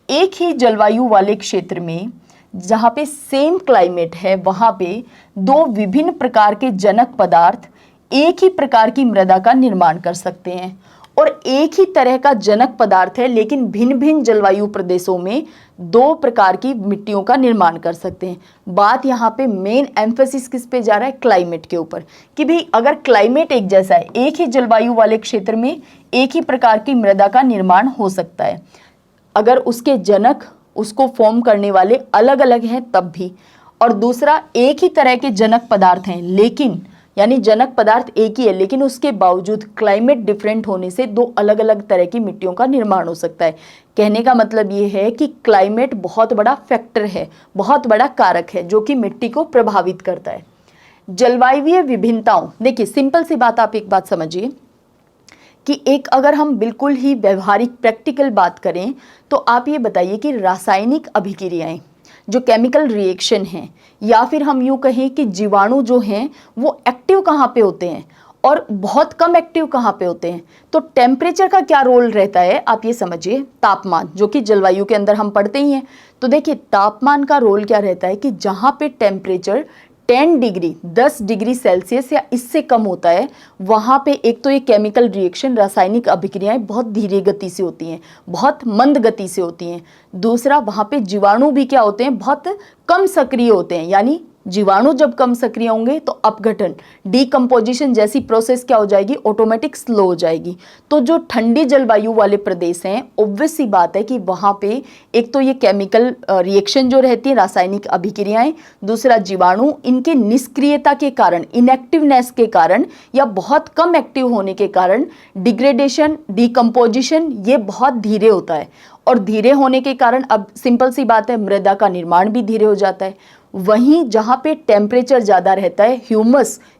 एक ही जलवायु वाले क्षेत्र में जहाँ पे सेम क्लाइमेट है वहाँ पे दो विभिन्न प्रकार के जनक पदार्थ एक ही प्रकार की मृदा का निर्माण कर सकते हैं, और एक ही तरह का जनक पदार्थ है लेकिन भिन्न भिन्न जलवायु प्रदेशों में दो प्रकार की मिट्टियों का निर्माण कर सकते हैं। बात यहाँ पे मेन एम्फेसिस किस पे जा रहा है, क्लाइमेट के ऊपर, कि भाई अगर क्लाइमेट एक जैसा है, एक ही जलवायु वाले क्षेत्र में एक ही प्रकार की मृदा का निर्माण हो सकता है। अगर उसके जनक, उसको फॉर्म करने वाले अलग अलग हैं तब भी, और दूसरा एक ही तरह के जनक पदार्थ हैं लेकिन यानी जनक पदार्थ एक ही है लेकिन उसके बावजूद क्लाइमेट डिफरेंट होने से दो अलग अलग तरह की मिट्टियों का निर्माण हो सकता है। कहने का मतलब ये है कि क्लाइमेट बहुत बड़ा फैक्टर है, बहुत बड़ा कारक है जो कि मिट्टी को प्रभावित करता है। जलवायु विभिन्नताओं, देखिए सिंपल सी बात, आप एक बात समझिए कि एक अगर हम बिल्कुल ही व्यवहारिक प्रैक्टिकल बात करें तो आप ये बताइए कि रासायनिक अभिक्रियाएं जो केमिकल रिएक्शन हैं, या फिर हम यूँ कहें कि जीवाणु जो हैं वो एक्टिव कहाँ पे होते हैं और बहुत कम एक्टिव कहाँ पे होते हैं। तो टेम्परेचर का क्या रोल रहता है आप ये समझिए, तापमान जो कि जलवायु के अंदर हम पढ़ते ही हैं। तो देखिए तापमान का रोल क्या रहता है कि जहाँ पे टेम्परेचर 10 डिग्री सेल्सियस या इससे कम होता है वहाँ पे एक तो ये केमिकल रिएक्शन, रासायनिक अभिक्रियाएं बहुत धीरे गति से होती हैं, बहुत मंद गति से होती हैं। दूसरा वहाँ पे जीवाणु भी क्या होते हैं, बहुत कम सक्रिय होते हैं, यानी जीवाणु जब कम सक्रिय होंगे तो अपघटन, डीकम्पोजिशन जैसी प्रोसेस क्या हो जाएगी, ऑटोमेटिक स्लो हो जाएगी। तो जो ठंडी जलवायु वाले प्रदेश हैं, ऑब्वियस सी बात है कि वहाँ पे एक तो ये केमिकल रिएक्शन जो रहती है, रासायनिक अभिक्रियाएं, दूसरा जीवाणु, इनके निष्क्रियता के कारण, इनएक्टिवनेस के कारण या बहुत कम एक्टिव होने के कारण डिग्रेडेशन, डीकम्पोजिशन ये बहुत धीरे होता है, और धीरे होने के कारण अब सिंपल सी बात है मृदा का निर्माण भी धीरे हो जाता है। वहीं जहाँ पे टेम्परेचर ज़्यादा रहता है,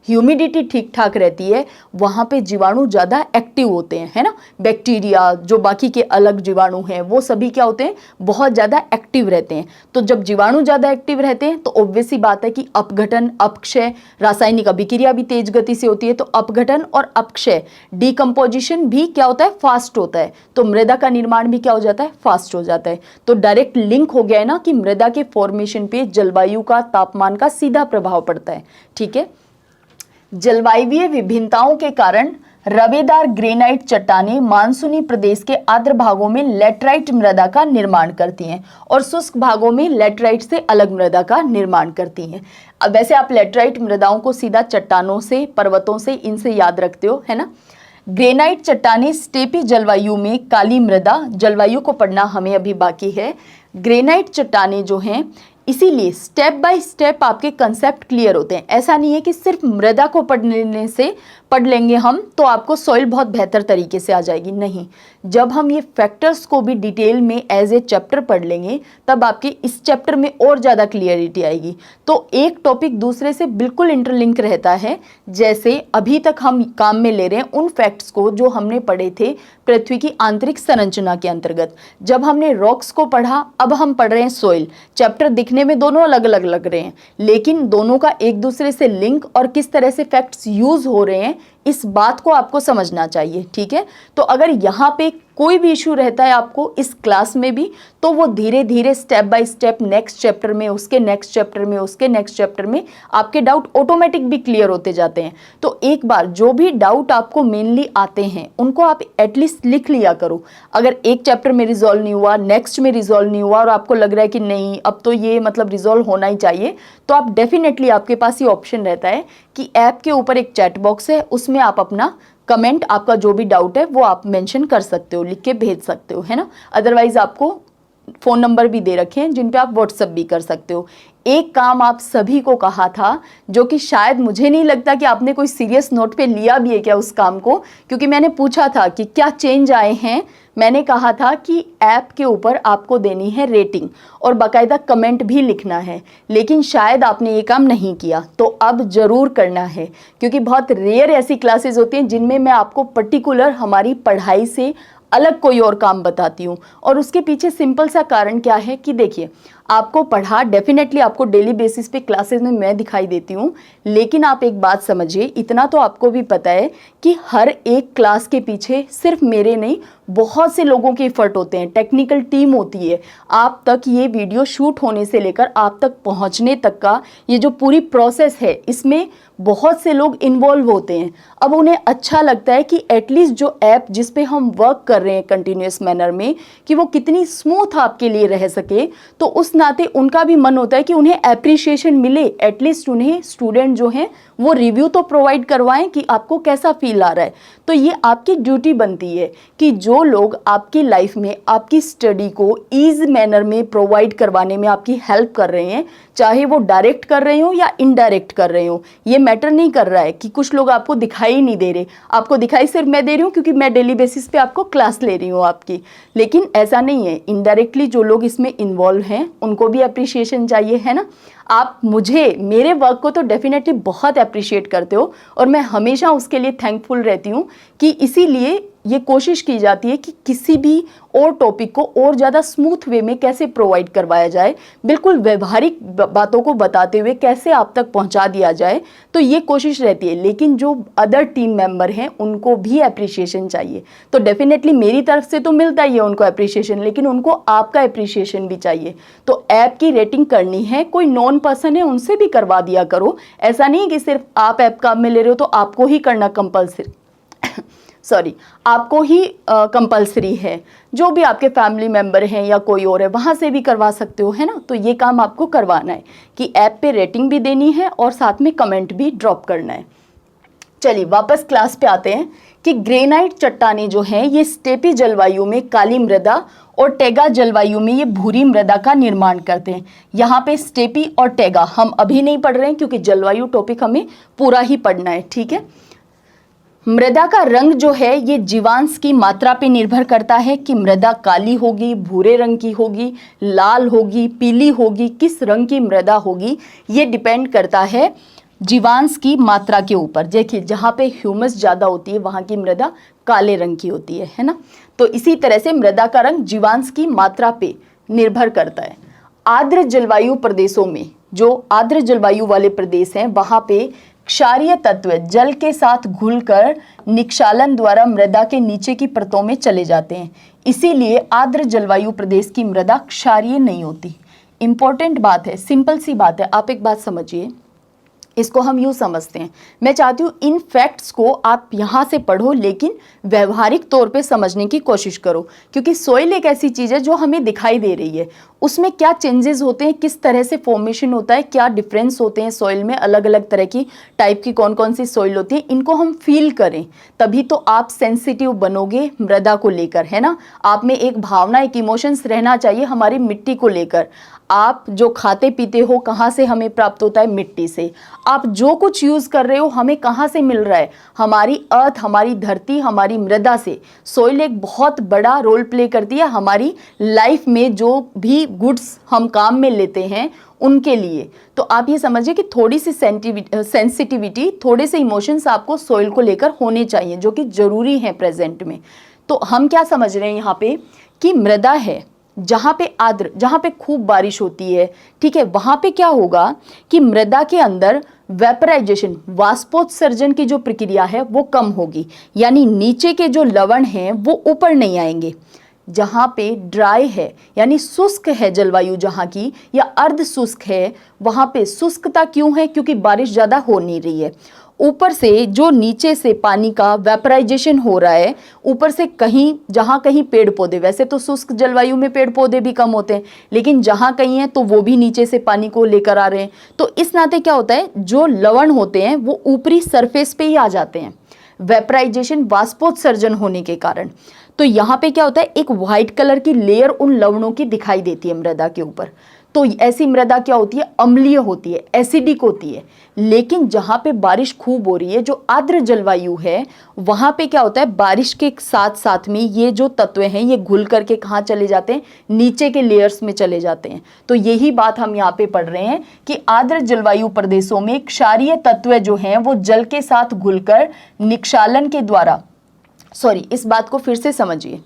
ह्यूमिडिटी ठीक ठाक रहती है, वहाँ पे जीवाणु ज़्यादा एक्टिव होते हैं, है ना। बैक्टीरिया जो बाकी के अलग जीवाणु हैं वो सभी क्या होते हैं, बहुत ज़्यादा एक्टिव रहते हैं। तो जब जीवाणु ज़्यादा एक्टिव रहते हैं तो ऑब्वियस सी बात है कि अपघटन, अपक्षय, रासायनिक अभिक्रिया भी तेज गति से होती है। तो अपघटन और अपक्षय, डीकम्पोजिशन भी क्या होता है, फास्ट होता है। तो मृदा का निर्माण भी क्या हो जाता है, फास्ट हो जाता है। तो डायरेक्ट लिंक हो गया है ना कि मृदा के फॉर्मेशन पे जलवायु का, तापमान का सीधा प्रभाव पड़ता है। ठीक है, जलवायु विभिन्नताओं के कारण रवेदार ग्रेनाइट चट्टानें मानसूनी प्रदेश के आर्द्र भागों में लैटराइट मृदा का निर्माण करती हैं और शुष्क भागों में लैटराइट से अलग मृदा का निर्माण करती हैं। अब वैसे आप लैटराइट मृदाओं को सीधा चट्टानों से, पर्वतों से, इनसे याद रखते हो, है ना। ग्रेनाइट चट्टानें स्टेपी जलवायु में काली मृदा, जलवायु को पढ़ना हमें अभी बाकी है। ग्रेनाइट चट्टानें जो हैं, इसीलिए स्टेप बाय स्टेप आपके कंसेप्ट क्लियर होते हैं। ऐसा नहीं है कि सिर्फ मृदा को पढ़ लेंगे हम तो आपको सॉइल बहुत बेहतर तरीके से आ जाएगी, नहीं। जब हम ये फैक्टर्स को भी डिटेल में एज ए चैप्टर पढ़ लेंगे तब आपके इस चैप्टर में और ज़्यादा क्लियरिटी आएगी। तो एक टॉपिक दूसरे से बिल्कुल इंटरलिंक रहता है। जैसे अभी तक हम काम में ले रहे हैं उन फैक्ट्स को जो हमने पढ़े थे पृथ्वी की आंतरिक संरचना के अंतर्गत। जब हमने रॉक्स को पढ़ा, अब हम पढ़ रहे हैं सॉइल। चैप्टर दिखने में दोनों अलग अलग लग रहे हैं, लेकिन दोनों का एक दूसरे से लिंक और किस तरह से फैक्ट्स यूज हो रहे हैं इस बात को आपको समझना चाहिए, ठीक है। तो अगर यहाँ पे कोई भी इशू रहता है आपको इस क्लास में भी, तो वो धीरे धीरे step by step next chapter में, उसके नेक्स्ट चैप्टर में, उसके नेक्स्ट चैप्टर में आपके डाउट ऑटोमेटिक भी क्लियर होते जाते हैं। तो एक बार जो भी डाउट आपको मेनली आते हैं उनको आप एटलीस्ट लिख लिया करो। अगर एक चैप्टर में रिजॉल्व नहीं हुआ, नेक्स्ट में रिजॉल्व नहीं हुआ और आपको लग रहा है कि नहीं अब तो ये मतलब रिजॉल्व होना ही चाहिए, तो आप डेफिनेटली, आपके पास ये ऑप्शन रहता है कि ऐप के ऊपर एक चैट बॉक्स है, उसमें आप अपना कमेंट, आपका जो भी डाउट है वो आप मेंशन कर सकते हो, लिख के भेज सकते हो, है ना। अदरवाइज आपको फ़ोन नंबर भी दे रखे हैं जिन पे आप व्हाट्सएप भी कर सकते हो। एक काम आप सभी को कहा था, जो कि शायद मुझे नहीं लगता कि आपने कोई सीरियस नोट पे लिया भी है क्या उस काम को, क्योंकि मैंने पूछा था कि क्या चेंज आए हैं। मैंने कहा था कि ऐप के ऊपर आपको देनी है रेटिंग और बाकायदा कमेंट भी लिखना है, लेकिन शायद आपने ये काम नहीं किया, तो अब ज़रूर करना है। क्योंकि बहुत रेयर ऐसी क्लासेस होती हैं जिनमें मैं आपको पर्टिकुलर हमारी पढ़ाई से अलग कोई और काम बताती हूँ। और उसके पीछे सिंपल सा कारण क्या है कि देखिए, आपको पढ़ा डेफिनेटली आपको डेली बेसिस पे क्लासेस में मैं दिखाई देती हूँ, लेकिन आप एक बात समझिए, इतना तो आपको भी पता है कि हर एक क्लास के पीछे सिर्फ मेरे नहीं, बहुत से लोगों के एफर्ट होते हैं, टेक्निकल टीम होती है। आप तक ये वीडियो शूट होने से लेकर आप तक पहुँचने तक का ये जो पूरी प्रोसेस है, इसमें बहुत से लोग इन्वॉल्व होते हैं। अब उन्हें अच्छा लगता है कि एटलीस्ट जो ऐप जिस पे हम वर्क कर रहे हैं कंटिन्यूस मैनर में, कि वो कितनी स्मूथ आपके लिए रह सके, तो उस नाते उनका भी मन होता है कि उन्हें एप्रिशिएशन मिले। एटलीस्ट उन्हें स्टूडेंट जो हैं वो रिव्यू तो प्रोवाइड करवाएं कि आपको कैसा फील आ रहा है। तो ये आपकी ड्यूटी बनती है कि जो लोग आपकी लाइफ में आपकी स्टडी को ईज मैनर में प्रोवाइड करवाने में आपकी हेल्प कर रहे हैं, चाहे वो डायरेक्ट कर रहे हो या इनडायरेक्ट कर रहे हो, ये मैटर नहीं कर रहा है कि कुछ लोग आपको दिखाई नहीं दे रहे। आपको दिखाई सिर्फ मैं दे रही हूँ क्योंकि मैं डेली बेसिस पे आपको क्लास ले रही हूँ आपकी, लेकिन ऐसा नहीं है। इनडायरेक्टली जो लोग इसमें इन्वॉल्व हैं उनको भी अप्रिशिएशन चाहिए, है ना। आप मेरे वर्क को तो डेफिनेटली बहुत अप्रिशिएट करते हो और मैं हमेशा उसके लिए थैंकफुल रहती हूँ कि इसीलिए ये कोशिश की जाती है कि किसी भी और टॉपिक को और ज़्यादा स्मूथ वे में कैसे प्रोवाइड करवाया जाए, बिल्कुल व्यवहारिक बातों को बताते हुए कैसे आप तक पहुंचा दिया जाए, तो ये कोशिश रहती है। लेकिन जो अदर टीम मेंबर हैं उनको भी अप्रिशिएशन चाहिए, तो डेफिनेटली मेरी तरफ से तो मिलता ही है उनको अप्रिशिएशन, लेकिन उनको आपका अप्रिशिएशन भी चाहिए। तो ऐप की रेटिंग करनी है, कोई नॉन पर्सन है उनसे भी करवा दिया करो। ऐसा नहीं कि सिर्फ आप ऐप काम में ले रहे हो तो आपको ही करना आपको ही कंपलसरी है। जो भी आपके फैमिली मेंबर हैं या कोई और है वहाँ से भी करवा सकते हो, है ना। तो ये काम आपको करवाना है कि ऐप पे रेटिंग भी देनी है और साथ में कमेंट भी ड्रॉप करना है। चलिए वापस क्लास पे आते हैं कि ग्रेनाइट चट्टानें जो हैं ये स्टेपी जलवायु में काली मृदा और टैगा जलवायु में ये भूरी मृदा का निर्माण करते हैं। यहाँ पे स्टेपी और टैगा हम अभी नहीं पढ़ रहे हैं क्योंकि जलवायु टॉपिक हमें पूरा ही पढ़ना है, ठीक है। मृदा का रंग जो है ये जीवांश की मात्रा पे निर्भर करता है कि मृदा काली होगी, भूरे रंग की होगी, लाल होगी, पीली होगी, किस रंग की मृदा होगी, ये डिपेंड करता है जीवांश की मात्रा के ऊपर। देखिए जहाँ पे ह्यूमस ज़्यादा होती है वहाँ की मृदा काले रंग की होती है ना। तो इसी तरह से मृदा का रंग जीवांश की मात्रा पे निर्भर करता है। आर्द्र जलवायु प्रदेशों में, जो आर्द्र जलवायु वाले प्रदेश हैं, वहाँ पे क्षारीय तत्व जल के साथ घुलकर निक्षालन द्वारा मृदा के नीचे की परतों में चले जाते हैं। इसीलिए आर्द्र जलवायु प्रदेश की मृदा क्षारीय नहीं होती। इंपॉर्टेंट बात है, सिंपल सी बात है, आप एक बात समझिए इसको हम यूँ समझते हैं। मैं चाहती हूँ इन फैक्ट्स को आप यहाँ से पढ़ो, लेकिन व्यवहारिक तौर पे समझने की कोशिश करो, क्योंकि सोइल एक ऐसी चीज़ है जो हमें दिखाई दे रही है, उसमें क्या चेंजेस होते हैं, किस तरह से फॉर्मेशन होता है, क्या डिफरेंस होते हैं सोइल में, अलग अलग तरह की टाइप की कौन कौन सी सोइल होती है, इनको हम फील करें, तभी तो आप सेंसिटिव बनोगे मृदा को लेकर, है ना। आप में एक भावना, एक इमोशंस रहना चाहिए हमारी मिट्टी को लेकर। आप जो खाते पीते हो कहाँ से हमें प्राप्त होता है? मिट्टी से। आप जो कुछ यूज़ कर रहे हो हमें कहाँ से मिल रहा है? हमारी अर्थ, हमारी धरती, हमारी मृदा से। सोइल एक बहुत बड़ा रोल प्ले करती है हमारी लाइफ में, जो भी गुड्स हम काम में लेते हैं उनके लिए। तो आप ये समझिए कि थोड़ी सी सेंसिटिविटी, थोड़े से इमोशंस आपको सोइल को लेकर होने चाहिए, जो कि ज़रूरी हैं प्रेजेंट में। तो हम क्या समझ रहे हैं यहाँ पे कि मृदा है जहाँ पे आर्द्र, जहाँ पे खूब बारिश होती है, ठीक है, वहाँ पे क्या होगा कि मृदा के अंदर वेपराइजेशन, वाष्पोत्सर्जन की जो प्रक्रिया है वो कम होगी, यानी नीचे के जो लवण हैं वो ऊपर नहीं आएंगे। जहाँ पे ड्राई है यानी शुष्क है जलवायु जहाँ की, या अर्ध शुष्क है, वहाँ पे शुष्कता क्यों है? क्योंकि बारिश ज़्यादा हो नहीं रही है। ऊपर से जो नीचे से पानी का वेपराइजेशन हो रहा है, ऊपर से कहीं जहाँ कहीं पेड़ पौधे, वैसे तो शुष्क जलवायु में पेड़ पौधे भी कम होते हैं, लेकिन जहाँ कहीं हैं तो वो भी नीचे से पानी को लेकर आ रहे हैं। तो इस नाते क्या होता है, जो लवण होते हैं वो ऊपरी सरफेस पे ही आ जाते हैं, वेपराइजेशन, वाष्पोत्सर्जन होने के कारण। तो यहाँ पे क्या होता है, एक व्हाइट कलर की लेयर उन लवणों की दिखाई देती है मृदा के ऊपर। तो ऐसी मृदा क्या होती है? अम्लीय होती है, एसिडिक होती है। लेकिन जहाँ पे बारिश खूब हो रही है, जो आर्द्र जलवायु है, वहाँ पे क्या होता है, बारिश के साथ साथ में ये जो तत्व हैं ये घुल करके कहाँ चले जाते हैं? नीचे के लेयर्स में चले जाते हैं। तो यही बात हम यहाँ पे पढ़ रहे हैं कि आर्द्र जलवायु प्रदेशों में क्षारीय तत्व जो हैं वो जल के साथ घुलकर निक्षालन के द्वारा, इस बात को फिर से समझिए,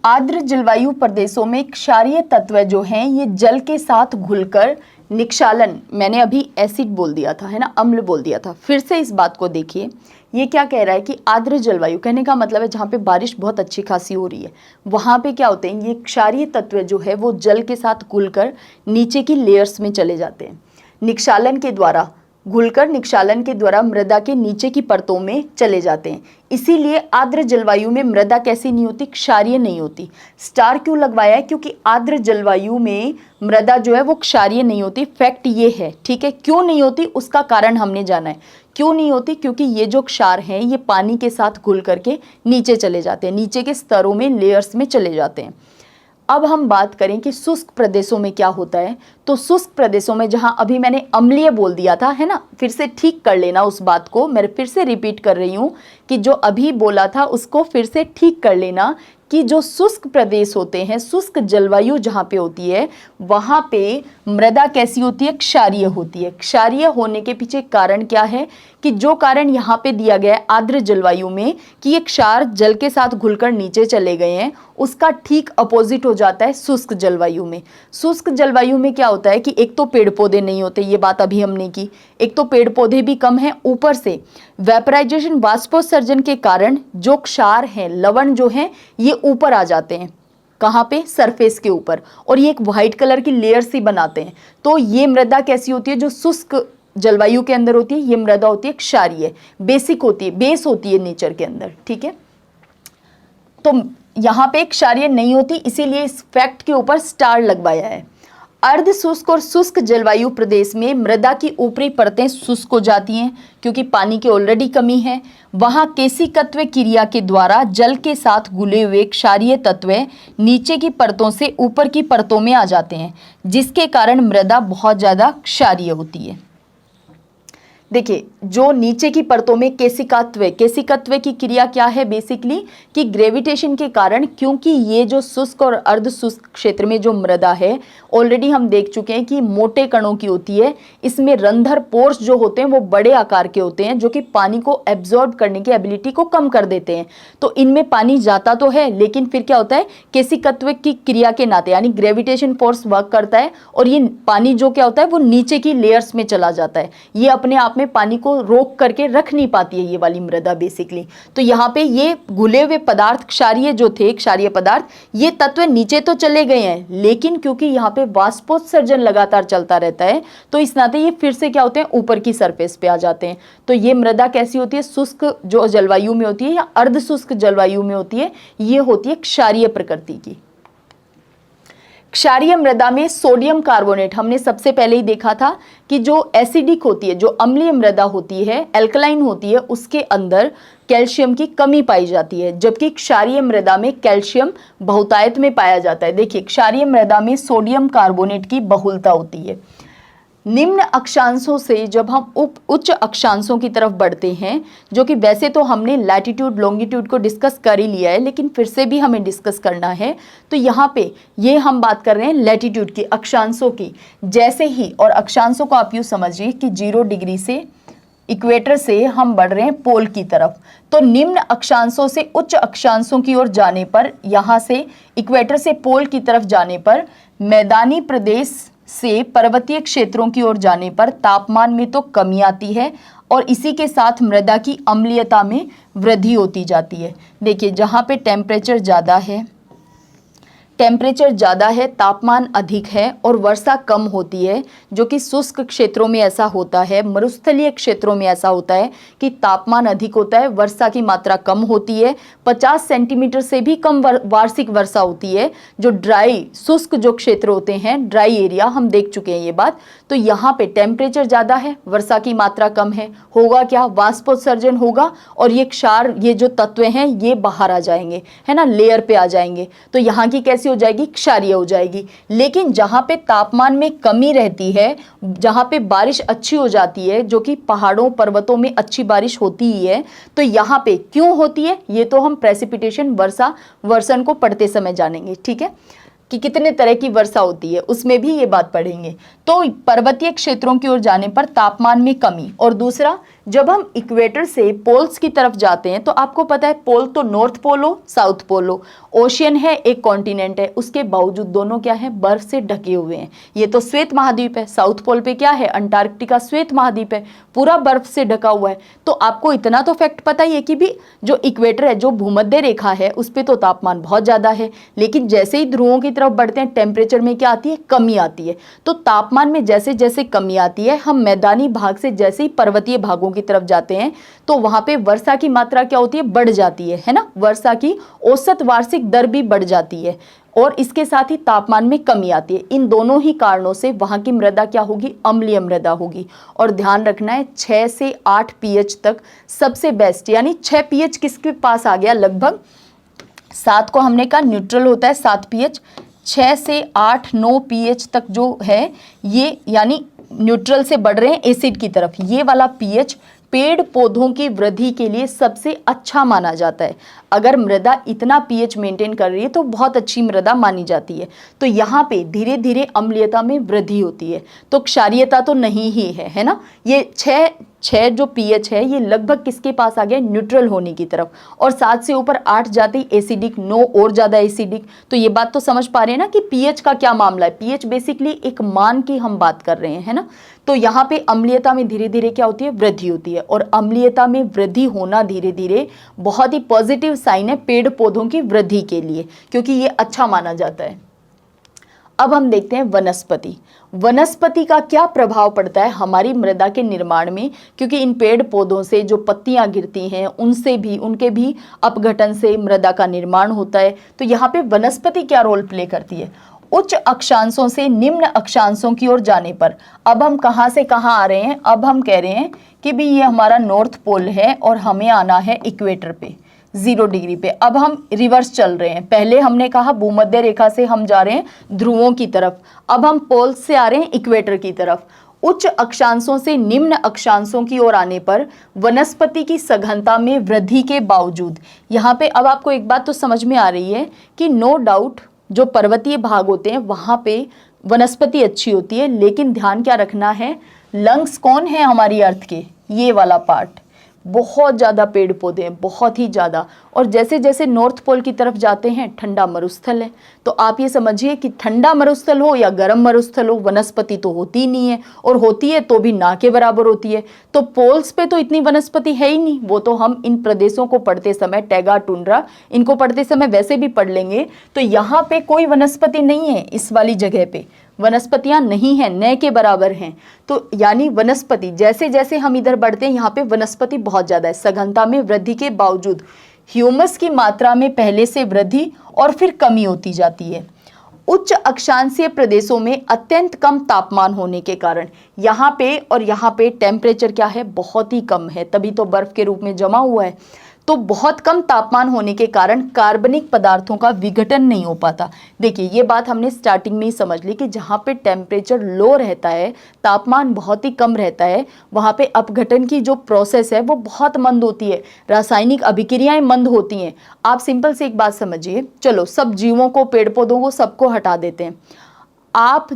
आर्द्र जलवायु प्रदेशों में क्षारीय तत्व जो हैं ये जल के साथ घुलकर निक्षालन, मैंने अभी एसिड बोल दिया था, है ना, अम्ल बोल दिया था, फिर से इस बात को देखिए। ये क्या कह रहा है कि आर्द्र जलवायु, कहने का मतलब है जहाँ पे बारिश बहुत अच्छी खासी हो रही है, वहाँ पे क्या होते हैं, ये क्षारीय तत्व जो है वो जल के साथ घुलकर नीचे की लेयर्स में चले जाते हैं, निक्षालन के द्वारा, घुलकर निक्षालन के द्वारा मृदा के नीचे की परतों में चले जाते हैं। इसीलिए आर्द्र जलवायु में मृदा कैसी नहीं होती? क्षारीय नहीं होती। स्टार क्यों लगवाया है? क्योंकि आर्द्र जलवायु में मृदा जो है वो क्षारीय नहीं होती। फैक्ट ये है, ठीक है। क्यों नहीं होती उसका कारण हमने जाना है। क्यों नहीं होती? क्योंकि ये जो क्षार हैं ये पानी के साथ घुल करके नीचे चले जाते हैं, नीचे के स्तरों में, लेयर्स में चले जाते हैं। अब हम बात करें कि शुष्क प्रदेशों में क्या होता है। तो शुष्क प्रदेशों में, जहां अभी मैंने अम्लीय बोल दिया था, है ना, फिर से ठीक कर लेना उस बात को, मैं फिर से रिपीट कर रही हूं कि जो अभी बोला था उसको फिर से ठीक कर लेना कि जो शुष्क प्रदेश होते हैं, शुष्क जलवायु जहाँ पे होती है, वहाँ पे मृदा कैसी होती है? क्षारीय होती है। क्षारीय होने के पीछे कारण क्या है कि जो कारण यहाँ पे दिया गया है आर्द्र जलवायु में कि ये क्षार जल के साथ घुलकर नीचे चले गए हैं, उसका ठीक अपोजिट हो जाता है शुष्क जलवायु में। शुष्क जलवायु में क्या होता है कि एक तो पेड़ पौधे नहीं होते, ये बात अभी हमने की, एक तो पेड़ पौधे भी कम हैं, ऊपर से वेपराइजेशन, वाष्पोत्सर्जन के कारण जो क्षार हैं, लवण जो हैं, ये ऊपर आ जाते हैं। कहाँ पे? सरफेस के ऊपर, और ये एक व्हाइट कलर की लेयर सी बनाते हैं। तो ये मृदा कैसी होती है? जो शुष्क जलवायु के अंदर होती है, ये मृदा होती है क्षारीय, बेसिक होती है, बेस होती है नेचर के अंदर, ठीक है। तो यहाँ पे क्षारीय नहीं होती, इसीलिए इस फैक्ट के ऊपर स्टार लगवाया है। अर्ध शुष्क और शुष्क जलवायु प्रदेश में मृदा की ऊपरी परतें शुष्क हो जाती हैं क्योंकि पानी की ऑलरेडी कमी है। वहाँ केशिकत्व क्रिया के द्वारा जल के साथ घुले हुए क्षारीय तत्व नीचे की परतों से ऊपर की परतों में आ जाते हैं, जिसके कारण मृदा बहुत ज़्यादा क्षारीय होती है। देखिए, जो नीचे की परतों में केशिकत्व की क्रिया क्या है? बेसिकली कि ग्रेविटेशन के कारण, क्योंकि ये जो शुष्क और अर्ध शुष्क क्षेत्र में जो मृदा है, ऑलरेडी हम देख चुके हैं कि मोटे कणों की होती है। इसमें रंध्र, पोर्स जो होते हैं वो बड़े आकार के होते हैं, जो कि पानी को एब्जॉर्ब करने की एबिलिटी को कम कर देते हैं। तो इनमें पानी जाता तो है, लेकिन फिर क्या होता है, केशिकत्व की क्रिया के नाते, यानी ग्रेविटेशन फोर्स वर्क करता है, और ये पानी जो क्या होता है वो नीचे की लेयर्स में चला जाता है। ये अपने आप में में पानी को रोक करके रख नहीं पाती है ये वाली मृदा बेसिकली। तो यहाँ पे ये घुले हुए पदार्थ, क्षारीय जो थे, क्षारीय पदार्थ, ये तत्व नीचे तो चले गए हैं, लेकिन क्योंकि यहाँ पे वाष्पोत्सर्जन लगातार चलता रहता है तो इस नाते ये फिर से क्या होते हैं, ऊपर की सरफेस पे आ जाते हैं। तो ये मृदा कैसी होती है, शुष्क जो जलवायु में होती है या अर्ध शुष्क जलवायु में होती है, ये होती है क्षारीय प्रकृति की। क्षारीय मृदा में सोडियम कार्बोनेट, हमने सबसे पहले ही देखा था कि जो एसिडिक होती है, जो अम्लीय मृदा होती है, एल्कलाइन होती है, उसके अंदर कैल्शियम की कमी पाई जाती है, जबकि क्षारीय मृदा में कैल्शियम बहुतायत में पाया जाता है। देखिए, क्षारीय मृदा में सोडियम कार्बोनेट की बहुलता होती है। निम्न अक्षांशों से जब हम उच्च अक्षांशों की तरफ बढ़ते हैं, जो कि वैसे तो हमने लैटिट्यूड लॉन्गिट्यूड को डिस्कस कर ही लिया है, लेकिन फिर से भी हमें डिस्कस करना है, तो यहाँ पे ये हम बात कर रहे हैं लैटिट्यूड की, अक्षांशों की। जैसे ही, और अक्षांशों को आप यूँ समझिए कि 0 डिग्री से इक्वेटर से हम बढ़ रहे हैं पोल की तरफ, तो निम्न अक्षांशों से उच्च अक्षांशों की ओर जाने पर, यहाँ से इक्वेटर से पोल की तरफ जाने पर, मैदानी प्रदेश से पर्वतीय क्षेत्रों की ओर जाने पर तापमान में तो कमी आती है और इसी के साथ मृदा की अम्लीयता में वृद्धि होती जाती है। देखिए, जहाँ पे टेम्परेचर ज़्यादा है, तापमान अधिक है और वर्षा कम होती है, जो कि शुष्क क्षेत्रों में ऐसा होता है, मरुस्थलीय क्षेत्रों में ऐसा होता है कि तापमान अधिक होता है, वर्षा की मात्रा कम होती है, 50 सेंटीमीटर से भी कम वार्षिक वर्षा होती है। जो ड्राई शुष्क जो क्षेत्र होते हैं, ड्राई एरिया, हम देख चुके हैं ये बात। तो यहाँ पे टेम्परेचर ज़्यादा है, वर्षा की मात्रा कम है, होगा क्या, वाष्पोत्सर्जन होगा और ये क्षार, ये जो तत्व हैं ये बाहर आ जाएंगे, है ना, लेयर पे आ जाएंगे। तो यहाँ की कैसी हो जाएगी, क्षारीय हो जाएगी। लेकिन जहाँ पे तापमान में कमी रहती है, जहाँ पे बारिश अच्छी हो जाती है, जो कि पहाड़ों पर्वतों में अच्छी बारिश होती ही है, तो यहाँ पे क्यों होती है, ये तो हम प्रेसिपिटेशन, वर्षण को पढ़ते समय जानेंगे, ठीक है, कि कितने तरह की वर्षा होती है, उसमें भी ये बात पढ़ेंगे। तो पर्वतीय क्षेत्रों की ओर जाने पर तापमान में कमी, और दूसरा, जब हम इक्वेटर से पोल्स की तरफ जाते हैं, तो आपको पता है पोल तो नॉर्थ पोल हो, साउथ पोल हो, ओशियन है, एक कॉन्टिनेंट है, उसके बावजूद दोनों क्या है, बर्फ से ढके हुए हैं। ये तो श्वेत महाद्वीप है, साउथ पोल पे क्या है, अंटार्कटिका श्वेत महाद्वीप है, पूरा बर्फ से ढका हुआ है। तो आपको इतना तो फैक्ट पता ही है कि भी जो इक्वेटर है, जो भूमध्य रेखा है, उस पर तो तापमान बहुत ज़्यादा है, लेकिन जैसे ही ध्रुवों की तरफ बढ़ते हैं, टेम्परेचर में क्या आती है, कमी आती है। तो तापमान में जैसे जैसे कमी आती है, हम मैदानी भाग से जैसे ही पर्वतीय भागों की तरफ जाते हैं, तो वहां पे वर्षा की मात्रा क्या होती है, बढ़ जाती है ना, वर्षा की औसत वार्षिक दर भी बढ़ जाती है और इसके साथ ही तापमान में कमी आती है। इन दोनों ही कारणों से वहां की मृदा क्या होगी, अम्लीय मृदा होगी। और ध्यान रखना है, 6 से 8 पीएच तक सबसे बेस्ट, यानी 6 पीएच किसके पास आ गया, लगभग 7 को हमने कहा न्यूट्रल होता है, 7 पीएच, 6 से 8 9 पीएच तक जो है ये, यानी न्यूट्रल से बढ़ रहे हैं एसिड की तरफ, ये वाला पीएच पेड़ पौधों की वृद्धि के लिए सबसे अच्छा माना जाता है। अगर मृदा इतना पीएच मेंटेन कर रही है तो बहुत अच्छी मृदा मानी जाती है। तो यहाँ पे धीरे धीरे अम्लीयता में वृद्धि होती है, तो क्षारीयता तो नहीं ही है ना। ये 6 जो पीएच है ये लगभग किसके पास आ गया, न्यूट्रल होने की तरफ, और 7 से ऊपर 8 जाते ही एसिडिक, 9 और ज़्यादा एसिडिक। तो ये बात तो समझ पा रहे हैं ना कि पीएच का क्या मामला है। पीएच बेसिकली एक मान की हम बात कर रहे हैं, है ना। तो यहाँ पे अम्लीयता में धीरे धीरे क्या होती है, वृद्धि होती है, और अम्लीयता में वृद्धि होना धीरे धीरे बहुत ही पॉजिटिव साइन है पेड़ पौधों की वृद्धि के लिए, क्योंकि ये अच्छा माना जाता है। अब हम देखते हैं वनस्पति का क्या प्रभाव पड़ता है हमारी मृदा के निर्माण में, क्योंकि इन पेड़ पौधों से जो पत्तियां गिरती हैं उनके भी अपघटन से मृदा का निर्माण होता है। तो यहाँ पे वनस्पति क्या रोल प्ले करती है, उच्च अक्षांशों से निम्न अक्षांशों की ओर जाने पर। अब हम कहाँ से कहाँ आ रहे हैं, अब हम कह रहे हैं कि भी ये हमारा नॉर्थ पोल है और हमें आना है इक्वेटर पे 0 डिग्री पे। अब हम रिवर्स चल रहे हैं, पहले हमने कहा भूमध्य रेखा से हम जा रहे हैं ध्रुवों की तरफ, अब हम पोल से आ रहे हैं इक्वेटर की तरफ। उच्च अक्षांशों से निम्न अक्षांशों की ओर आने पर वनस्पति की सघनता में वृद्धि के बावजूद, यहाँ पे अब आपको एक बात तो समझ में आ रही है कि नो डाउट जो पर्वतीय भाग होते हैं वहाँ पे वनस्पति अच्छी होती है, लेकिन ध्यान क्या रखना है, लंग्स कौन है हमारी अर्थ के, ये वाला पार्ट, बहुत ज़्यादा पेड़ पौधे हैं, बहुत ही ज़्यादा, और जैसे जैसे नॉर्थ पोल की तरफ जाते हैं ठंडा मरुस्थल है। तो आप ये समझिए कि ठंडा मरुस्थल हो या गर्म मरुस्थल हो, वनस्पति तो होती ही नहीं है, और होती है तो भी ना के बराबर होती है। तो पोल्स पे तो इतनी वनस्पति है ही नहीं। वो तो हम इन प्रदेशों को पढ़ते समय, टैगा, टुंड्रा, इनको पढ़ते समय वैसे भी पढ़ लेंगे। तो यहाँ पे कोई वनस्पति नहीं है, इस वाली जगह पे वनस्पतियां नहीं हैं, न के बराबर हैं। तो यानी वनस्पति जैसे जैसे हम इधर बढ़ते हैं, यहाँ पे वनस्पति बहुत ज्यादा है। सघनता में वृद्धि के बावजूद ह्यूमस की मात्रा में पहले से वृद्धि और फिर कमी होती जाती है। उच्च अक्षांशीय प्रदेशों में अत्यंत कम तापमान होने के कारण यहाँ पे और यहाँ पे टेम्परेचर क्या है, बहुत ही कम है, तभी तो बर्फ के रूप में जमा हुआ है। तो बहुत कम तापमान होने के कारण कार्बनिक पदार्थों का विघटन नहीं हो पाता। देखिए ये बात हमने स्टार्टिंग में ही समझ ली कि जहाँ पे टेम्परेचर लो रहता है, तापमान बहुत ही कम रहता है, वहाँ पे अपघटन की जो प्रोसेस है वो बहुत मंद होती है, रासायनिक अभिक्रियाएं मंद होती हैं। आप सिंपल से एक बात समझिए, चलो सब जीवों को, पेड़ पौधों को, सबको हटा देते हैं। आप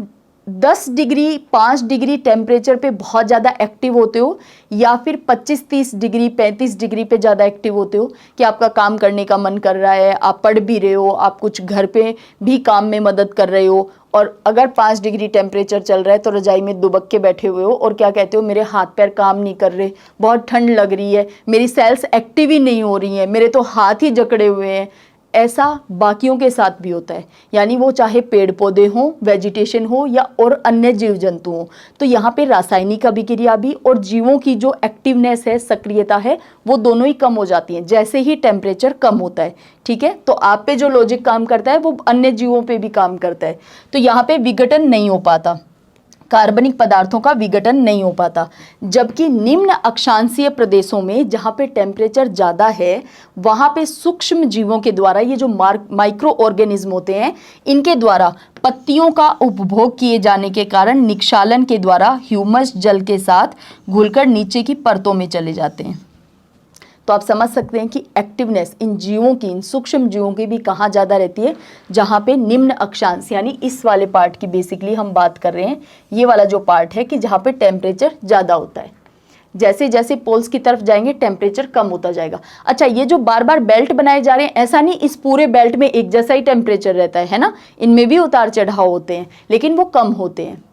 10 डिग्री 5 डिग्री टेम्परेचर पे बहुत ज़्यादा एक्टिव होते हो, या फिर 25-30 डिग्री 35 डिग्री पे ज़्यादा एक्टिव होते हो कि आपका काम करने का मन कर रहा है, आप पढ़ भी रहे हो, आप कुछ घर पे भी काम में मदद कर रहे हो, और अगर 5 डिग्री टेम्परेचर चल रहा है तो रजाई में दुबक के बैठे हुए हो और क्या कहते हो, मेरे हाथ पैर काम नहीं कर रहे, बहुत ठंड लग रही है, मेरी सेल्स एक्टिव ही नहीं हो रही हैं, मेरे तो हाथ ही जकड़े हुए हैं। ऐसा बाकियों के साथ भी होता है, यानी वो चाहे पेड़ पौधे हों, वेजिटेशन हो, या और अन्य जीव जंतु हों। तो यहाँ पे रासायनिक अभिक्रिया भी और जीवों की जो एक्टिवनेस है, सक्रियता है, वो दोनों ही कम हो जाती हैं जैसे ही टेम्परेचर कम होता है। ठीक है, तो आप पे जो लॉजिक काम करता है वो अन्य जीवों पे भी काम करता है। तो यहाँ पे विघटन नहीं हो पाता, कार्बनिक पदार्थों का विघटन नहीं हो पाता। जबकि निम्न अक्षांशीय प्रदेशों में जहाँ पे टेम्परेचर ज़्यादा है, वहाँ पे सूक्ष्म जीवों के द्वारा, ये जो माइक्रो ऑर्गेनिज्म होते हैं, इनके द्वारा पत्तियों का उपभोग किए जाने के कारण निक्षालन के द्वारा ह्यूमस जल के साथ घुलकर नीचे की परतों में चले जाते हैं। तो आप समझ सकते हैं कि एक्टिवनेस इन जीवों की, इन सूक्ष्म जीवों की भी कहाँ ज़्यादा रहती है, जहाँ पे निम्न अक्षांश, यानी इस वाले पार्ट की बेसिकली हम बात कर रहे हैं, ये वाला जो पार्ट है कि जहाँ पे टेम्परेचर ज़्यादा होता है। जैसे जैसे पोल्स की तरफ जाएंगे टेम्परेचर कम होता जाएगा। अच्छा, ये जो बार बार बेल्ट बनाए जा रहे हैं, ऐसा नहीं इस पूरे बेल्ट में एक जैसा ही टेम्परेचर रहता है ना, इनमें भी उतार चढ़ाव होते हैं, लेकिन वो कम होते हैं।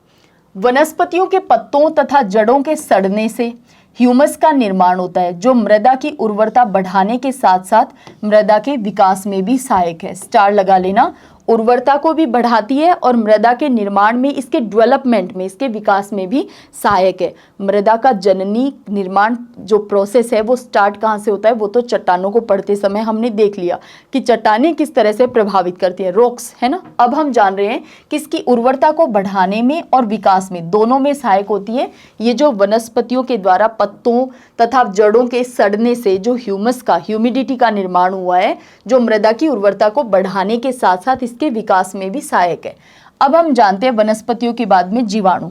वनस्पतियों के पत्तों तथा जड़ों के सड़ने से ह्यूमस का निर्माण होता है, जो मृदा की उर्वरता बढ़ाने के साथ साथ मृदा के विकास में भी सहायक है। स्टार लगा लेना, उर्वरता को भी बढ़ाती है और मृदा के निर्माण में, इसके डेवलपमेंट में, इसके विकास में भी सहायक है। मृदा का जननी निर्माण जो प्रोसेस है वो स्टार्ट कहाँ से होता है, वो तो चट्टानों को पढ़ते समय हमने देख लिया कि चट्टानें किस तरह से प्रभावित करती हैं, रॉक्स, है ना। अब हम जान रहे हैं कि इसकी उर्वरता को बढ़ाने में और विकास में, दोनों में सहायक होती है ये जो वनस्पतियों के द्वारा पत्तों तथा जड़ों के सड़ने से जो ह्यूमस का, ह्यूमिडिटी का निर्माण हुआ है, जो मृदा की उर्वरता को बढ़ाने के साथ साथ के विकास में भी सहायक है। अब हम जानते हैं वनस्पतियों के बाद में जीवाणु।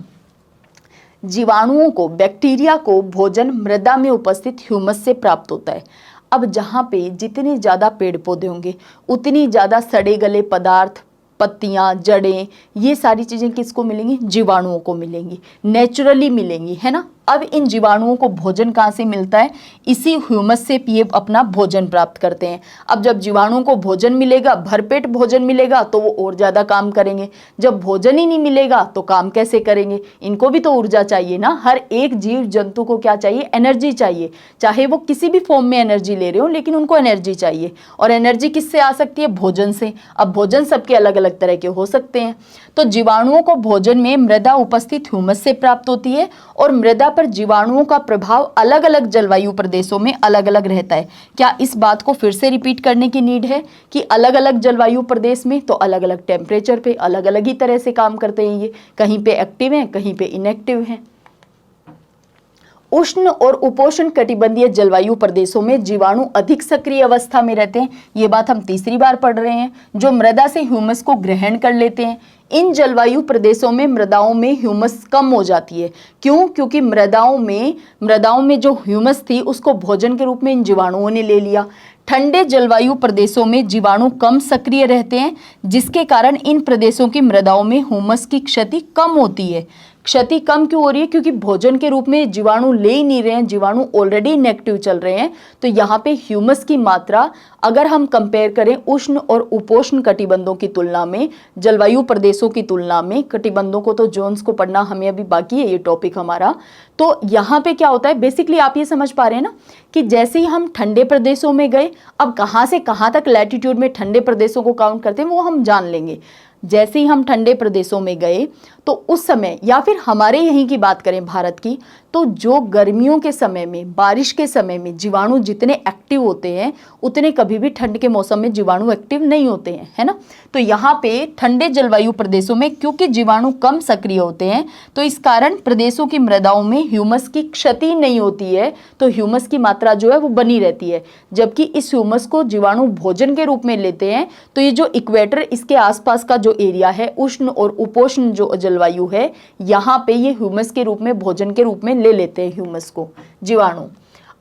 जीवाणुओं को, बैक्टीरिया को भोजन मृदा में उपस्थित ह्यूमस से प्राप्त होता है। अब जहां पे जितने ज्यादा पेड़ पौधे होंगे उतनी ज्यादा सड़े गले पदार्थ, पत्तियां, जड़ें, ये सारी चीजें किसको मिलेंगी, जीवाणुओं को मिलेंगी, नेचुरली मिलेंगी, है ना। अब इन जीवाणुओं को भोजन कहाँ से मिलता है, इसी ह्यूमस से ये अपना भोजन प्राप्त करते हैं। अब जब जीवाणुओं को भोजन मिलेगा, भरपेट भोजन मिलेगा, तो वो और ज़्यादा काम करेंगे। जब भोजन ही नहीं मिलेगा तो काम कैसे करेंगे, इनको भी तो ऊर्जा चाहिए ना। हर एक जीव जंतु को क्या चाहिए, एनर्जी चाहिए, चाहे वो किसी भी फॉर्म में एनर्जी ले रहे हो, लेकिन उनको एनर्जी चाहिए। और एनर्जी किससे आ सकती है, भोजन से। अब भोजन सबके अलग अलग तरह के हो सकते हैं। तो जीवाणुओं को भोजन में मृदा उपस्थित ह्यूमस से प्राप्त होती है, और मृदा पर जीवाणुओं का प्रभाव अलग अलग जलवायु प्रदेशों में अलग अलग रहता है। क्या इस बात को फिर से रिपीट करने की नीड है कि अलग अलग जलवायु प्रदेश में तो अलग अलग टेम्परेचर पे अलग अलग ही तरह से काम करते हैं। ये कहीं पे एक्टिव हैं, कहीं पे इनएक्टिव हैं। उष्ण और उपोष्ण कटिबंधीय जलवायु प्रदेशों में जीवाणु अधिक सक्रिय अवस्था में रहते हैं। ये बात हम तीसरी बार पढ़ रहे हैं, जो मृदा से ह्यूमस को ग्रहण कर लेते हैं। इन जलवायु प्रदेशों में मृदाओं में ह्यूमस कम हो जाती है। क्यों? क्योंकि मृदाओं में जो ह्यूमस थी उसको भोजन के रूप में इन जीवाणुओं ने ले लिया। ठंडे जलवायु प्रदेशों में जीवाणु कम सक्रिय रहते हैं, जिसके कारण इन प्रदेशों की मृदाओं में ह्यूमस की क्षति कम होती है। क्षति कम क्यों हो रही है? क्योंकि भोजन के रूप में जीवाणु ले ही नहीं रहे हैं, जीवाणु ऑलरेडी इनएक्टिव चल रहे हैं। तो यहाँ पे ह्यूमस की मात्रा अगर हम कंपेयर करें उष्ण और उपोष्ण कटिबंधों की तुलना में, जलवायु प्रदेशों की तुलना में, कटिबंधों को तो जोन्स को पढ़ना हमें अभी बाकी है ये टॉपिक हमारा। तो यहाँ पे क्या होता है, बेसिकली आप ये समझ पा रहे हैं ना कि जैसे ही हम ठंडे प्रदेशों में गए, अब कहाँ से कहाँ तक लैटिट्यूड में ठंडे प्रदेशों को काउंट करते हैं वो हम जान लेंगे। जैसे ही हम ठंडे प्रदेशों में गए तो उस समय, या फिर हमारे यहीं की बात करें भारत की, तो जो गर्मियों के समय में, बारिश के समय में जीवाणु जितने एक्टिव होते हैं उतने कभी भी ठंड के मौसम में जीवाणु एक्टिव नहीं होते हैं, है ना। तो यहाँ पे ठंडे जलवायु प्रदेशों में क्योंकि जीवाणु कम सक्रिय होते हैं तो इस कारण प्रदेशों की मृदाओं में ह्यूमस की क्षति नहीं होती है, तो ह्यूमस की मात्रा जो है वो बनी रहती है। जबकि इस ह्यूमस को जीवाणु भोजन के रूप में लेते हैं, तो ये जो इक्वेटर इसके आसपास का जो एरिया है, उष्ण और उपोष्ण जो जलवायु है, यहाँ पे ये ह्यूमस के रूप में, भोजन के रूप में ले लेते हैं ह्यूमस को जीवाणु।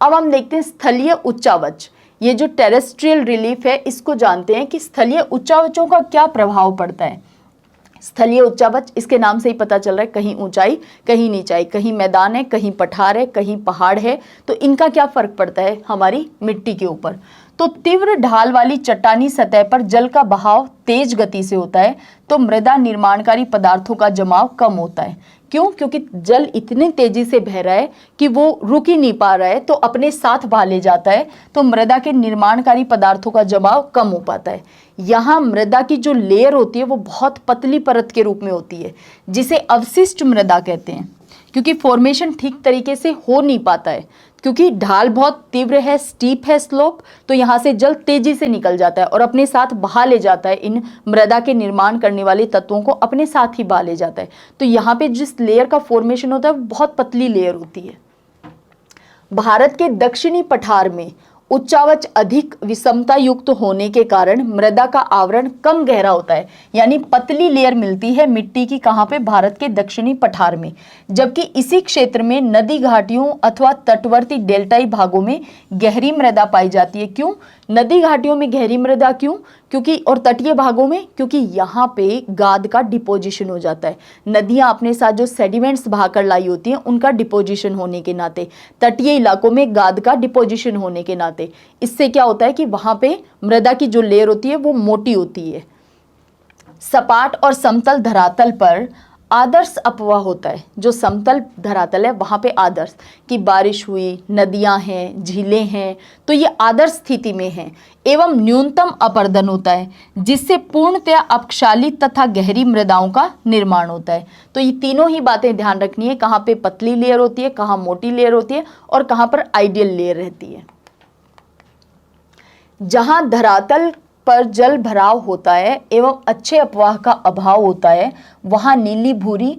अब हम देखते हैं स्थलीय उच्चावच। ये जो टेरेस्ट्रियल रिलीफ है इसको जानते हैं कि स्थलीय उच्चावचों का क्या प्रभाव पड़ता है। स्थलीय उच्चावच, इसके नाम से ही पता चल रहा है, कहीं ऊंचाई कहीं नीचाई, कहीं मैदान है कहीं पठार है कहीं पहाड़ है, तो इनका क्या फर्क पड़ता है हमारी मिट्टी के ऊपर। तो तीव्र ढाल वाली चट्टानी सतह पर जल का बहाव तेज गति से होता है तो मृदा निर्माणकारी पदार्थों का जमाव कम होता है। क्यों? क्योंकि जल इतनी तेजी से बह रहा है कि वो रुक ही नहीं पा रहा है, तो अपने साथ बहा ले जाता है, तो मृदा के निर्माणकारी पदार्थों का जमाव कम हो पाता है। यहाँ मृदा की जो लेयर होती है वो बहुत पतली परत के रूप में होती है, जिसे अवशिष्ट मृदा कहते हैं, क्योंकि फॉर्मेशन ठीक तरीके से हो नहीं पाता है, क्योंकि ढाल बहुत तीव्र है, स्टीप है स्लोप, तो यहाँ से जल तेजी से निकल जाता है और अपने साथ बहा ले जाता है, इन मृदा के निर्माण करने वाले तत्वों को अपने साथ ही बहा ले जाता है। तो यहाँ पे जिस लेयर का फॉर्मेशन होता है वो बहुत पतली लेयर होती है। भारत के दक्षिणी पठार में उच्चावच अधिक विषमता युक्त होने के कारण मृदा का आवरण कम गहरा होता है, यानी पतली लेयर मिलती है मिट्टी की, कहाँ पे? भारत के दक्षिणी पठार में। जबकि इसी क्षेत्र में नदी घाटियों अथवा तटवर्ती डेल्टाई भागों में गहरी मृदा पाई जाती है। क्यों नदी घाटियों में गहरी मृदा? क्यों? क्योंकि, और तटीय भागों में, क्योंकि यहाँ पे गाद का डिपोजिशन हो जाता है। नदियाँ अपने साथ जो सेडिमेंट्स बहाकर लाई होती हैं उनका डिपोजिशन होने के नाते, तटीय इलाकों में गाद का डिपोजिशन होने के नाते, इससे क्या होता है कि वहाँ पे मृदा की जो लेयर होती है वो मोटी होती है। सपाट और समतल धरातल पर आदर्श अपवाह होता है। जो समतल धरातल है वहाँ पे आदर्श कि बारिश हुई, नदियाँ हैं, झीलें हैं, तो ये आदर्श स्थिति में हैं, एवं न्यूनतम अपर्दन होता है, जिससे पूर्णतया अपक्षाली तथा गहरी मृदाओं का निर्माण होता है। तो ये तीनों ही बातें ध्यान रखनी है, कहाँ पे पतली लेयर होती है, कहाँ मोटी लेयर होती है, और कहाँ पर आइडियल लेयर रहती है। जहाँ धरातल पर जल भराव होता है एवं अच्छे अपवाह का अभाव होता है, वहाँ नीली भूरी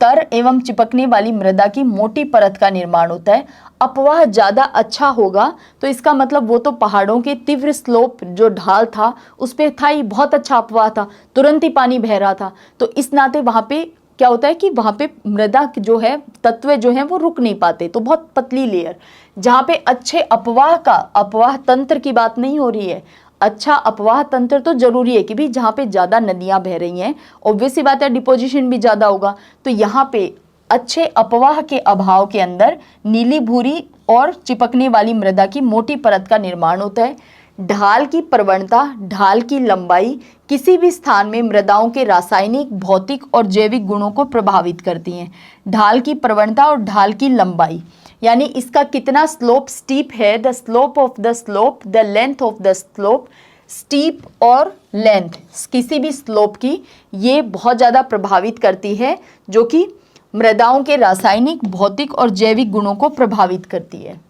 तर एवं चिपकने वाली मृदा की मोटी परत का निर्माण होता है। अपवाह ज़्यादा अच्छा होगा तो इसका मतलब वो तो पहाड़ों के तीव्र स्लोप जो ढाल था उस पर था ही, बहुत अच्छा अपवाह था, तुरंत ही पानी बह रहा था, तो इस नाते वहाँ पे क्या होता है कि वहाँ पे मृदा जो है, तत्व जो है वो रुक नहीं पाते, तो बहुत पतली लेयर। जहाँ पे अच्छे अपवाह का, अपवाह तंत्र की बात नहीं हो रही है, अच्छा अपवाह तंत्र तो जरूरी है कि भी जहाँ पे ज़्यादा नदियाँ बह रही हैं, ऑब्वियस सी बात है डिपोजिशन भी ज़्यादा होगा, तो यहाँ पे अच्छे अपवाह के अभाव के अंदर नीली भूरी और चिपकने वाली मृदा की मोटी परत का निर्माण होता है। ढाल की प्रवणता, ढाल की लंबाई किसी भी स्थान में मृदाओं के रासायनिक, भौतिक और जैविक गुणों को प्रभावित करती हैं। ढाल की प्रवणता और ढाल की लंबाई यानी इसका कितना स्लोप स्टीप है, the slope of the slope, the length of the slope, steep और लेंथ किसी भी स्लोप की ये बहुत ज़्यादा प्रभावित करती है, जो कि मृदाओं के रासायनिक, भौतिक और जैविक गुणों को प्रभावित करती है।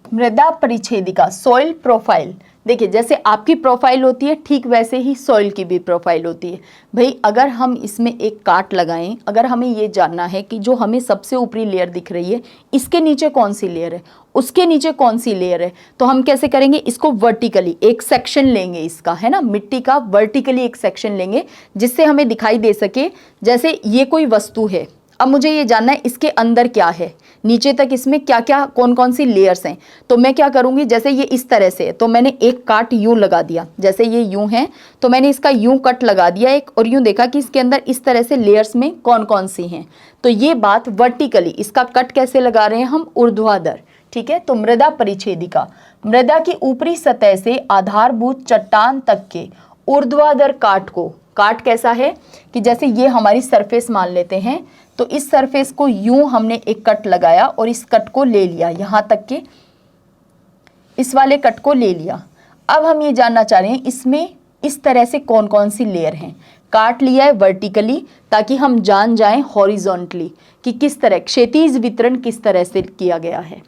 मृदा परिच्छेदिका, सॉइल प्रोफाइल, देखिए जैसे आपकी प्रोफाइल होती है ठीक वैसे ही सॉइल की भी प्रोफाइल होती है। भाई अगर हम इसमें एक काट लगाएं, अगर हमें ये जानना है कि जो हमें सबसे ऊपरी लेयर दिख रही है इसके नीचे कौन सी लेयर है, उसके नीचे कौन सी लेयर है, तो हम कैसे करेंगे, इसको वर्टिकली एक सेक्शन लेंगे इसका, है ना, मिट्टी का वर्टिकली एक सेक्शन लेंगे जिससे हमें दिखाई दे सके। जैसे ये कोई वस्तु है, अब मुझे ये जानना है इसके अंदर क्या है, नीचे तक इसमें क्या क्या कौन कौन सी लेयर्स हैं। तो मैं क्या करूँगी, जैसे ये इस तरह से है तो मैंने एक काट यूँ लगा दिया, जैसे ये यूँ है तो मैंने इसका यूँ कट लगा दिया एक, और यूँ देखा कि इसके अंदर इस तरह से लेयर्स में कौन कौन सी हैं। तो ये बात वर्टिकली, इसका कट कैसे लगा रहे हैं हम, ऊर्ध्वाधर, ठीक है। तो मृदा परिच्छेदिका, मृदा की ऊपरी सतह से आधारभूत चट्टान तक के ऊर्ध्वाधर काट को, काट कैसा है कि जैसे ये हमारी सरफेस मान लेते हैं, तो इस सरफेस को यूं हमने एक कट लगाया और इस कट को ले लिया, यहां तक के इस वाले कट को ले लिया। अब हम ये जानना चाह रहे हैं इसमें इस तरह से कौन कौन सी लेयर हैं। काट लिया है वर्टिकली ताकि हम जान जाएं हॉरिजॉन्टली कि किस तरह क्षैतिज वितरण किस तरह से किया गया है।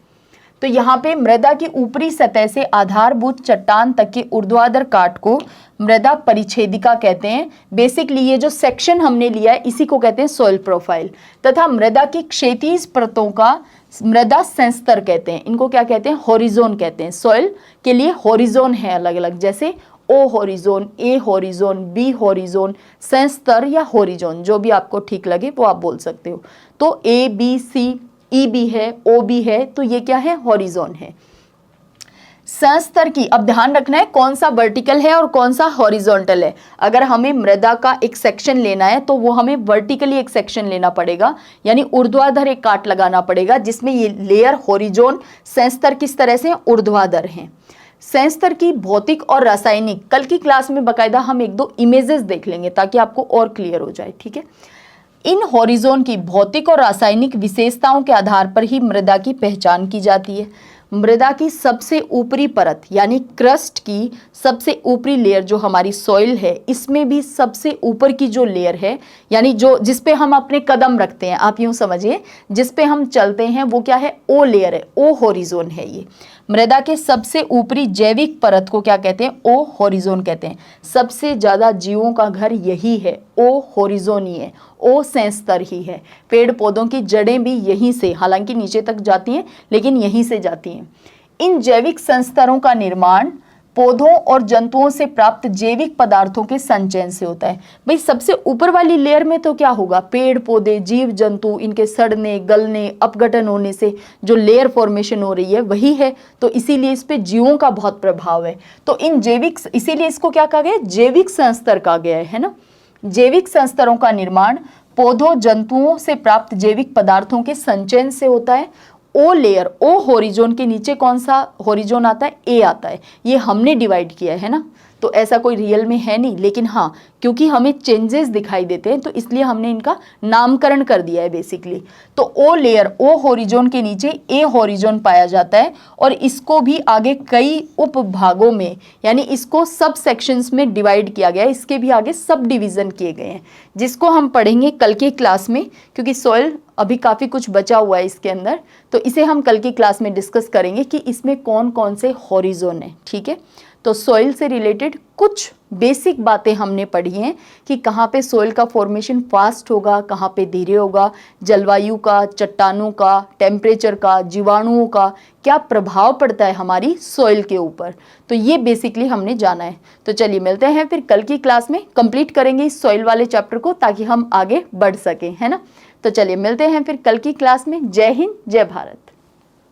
तो यहाँ पे मृदा की ऊपरी सतह से आधारभूत चट्टान तक के ऊर्ध्वाधर काट को मृदा परिच्छेदिका कहते हैं। बेसिकली ये जो सेक्शन हमने लिया है इसी को कहते हैं सॉइल प्रोफाइल। तथा मृदा की क्षैतिज परतों का मृदा संस्तर कहते हैं। इनको क्या कहते हैं, हॉरिजोन कहते हैं। सॉइल के लिए हॉरिजोन है अलग अलग, जैसे ओ हॉरिजोन, ए हॉरिजोन, बी हॉरिजोन, संस्तर या हॉरिजोन, जो भी आपको ठीक लगे वो आप बोल सकते हो। तो ए बी सी ई भी है, ओ भी है, तो ये क्या है, हॉरिजोन है। संस्तर की अब ध्यान रखना है कौन सा वर्टिकल है और कौन सा हॉरिजॉन्टल है। अगर हमें मृदा का एक सेक्शन लेना है तो वो हमें वर्टिकली एक सेक्शन लेना पड़ेगा, यानी ऊर्ध्वाधर एक काट लगाना पड़ेगा जिसमें ये लेयर हॉरिजॉन, संस्तर किस तरह से ऊर्ध्वाधर हैं। संस्तर की भौतिक और रासायनिक, कल की क्लास में बकायदा हम एक दो इमेजेस देख लेंगे ताकि आपको और क्लियर हो जाए, ठीक है। इन हॉरिजोन की भौतिक और रासायनिक विशेषताओं के आधार पर ही मृदा की पहचान की जाती है। मृदा की सबसे ऊपरी परत यानी क्रस्ट की सबसे ऊपरी लेयर जो हमारी सॉइल है, इसमें भी सबसे ऊपर की जो लेयर है, यानी जो जिस पे हम अपने कदम रखते हैं, आप यूं समझिए जिस पे हम चलते हैं वो क्या है, ओ लेयर है, ओ हॉरिजोन है। ये मृदा के सबसे ऊपरी जैविक परत को क्या कहते हैं, ओ हॉरिजोन कहते हैं। सबसे ज्यादा जीवों का घर यही है, ओ हॉरिजोन ही है, ओ संस्तर ही है। पेड़ पौधों की जड़ें भी यहीं से, हालांकि नीचे तक जाती हैं लेकिन यहीं से जाती हैं। इन जैविक संस्तरों का निर्माण पौधों और जंतुओं से प्राप्त जैविक पदार्थों के संचयन से होता है। भाई सबसे ऊपर वाली लेयर में तो क्या होगा, पेड़ पौधे, जीव जंतु, इनके सड़ने, गलने, अपघटन होने से जो लेयर फॉर्मेशन हो रही है वही है, तो इसीलिए इस पे जीवों का बहुत प्रभाव है। तो इन जैविक, इसीलिए इसको क्या कहा गया, जैविक संस्तर कहा गया है ना। जैविक संस्तरों का निर्माण पौधों जंतुओं से प्राप्त जैविक पदार्थों के संचयन से होता है। ओ लेयर, ओ हॉरिजोन के नीचे कौन सा हॉरिजोन आता है, ए आता है। ये हमने डिवाइड किया है ना, तो ऐसा कोई रियल में है नहीं, लेकिन हाँ क्योंकि हमें चेंजेस दिखाई देते हैं तो इसलिए हमने इनका नामकरण कर दिया है बेसिकली। तो ओ लेयर, ओ हॉरिजोन के नीचे ए हॉरिजोन पाया जाता है, और इसको भी आगे कई उपभागों में, यानी इसको सब सेक्शंस में डिवाइड किया गया है, इसके भी आगे सब डिवीजन किए गए हैं, जिसको हम पढ़ेंगे कल की क्लास में, क्योंकि सॉइल अभी काफ़ी कुछ बचा हुआ है इसके अंदर, तो इसे हम कल की क्लास में डिस्कस करेंगे कि इसमें कौन कौन से हॉरिजोन है, ठीक है। तो सॉइल से रिलेटेड कुछ बेसिक बातें हमने पढ़ी हैं कि कहाँ पे सॉइल का फॉर्मेशन फास्ट होगा, कहाँ पे धीरे होगा, जलवायु का, चट्टानों का, टेम्परेचर का, जीवाणुओं का क्या प्रभाव पड़ता है हमारी सॉइल के ऊपर। तो ये बेसिकली हमने जाना है। तो चलिए मिलते हैं फिर कल की क्लास में, कंप्लीट करेंगे इस सॉइल वाले चैप्टर को ताकि हम आगे बढ़ सकें, है ना। तो चलिए मिलते हैं फिर कल की क्लास में। जय हिंद, जय भारत।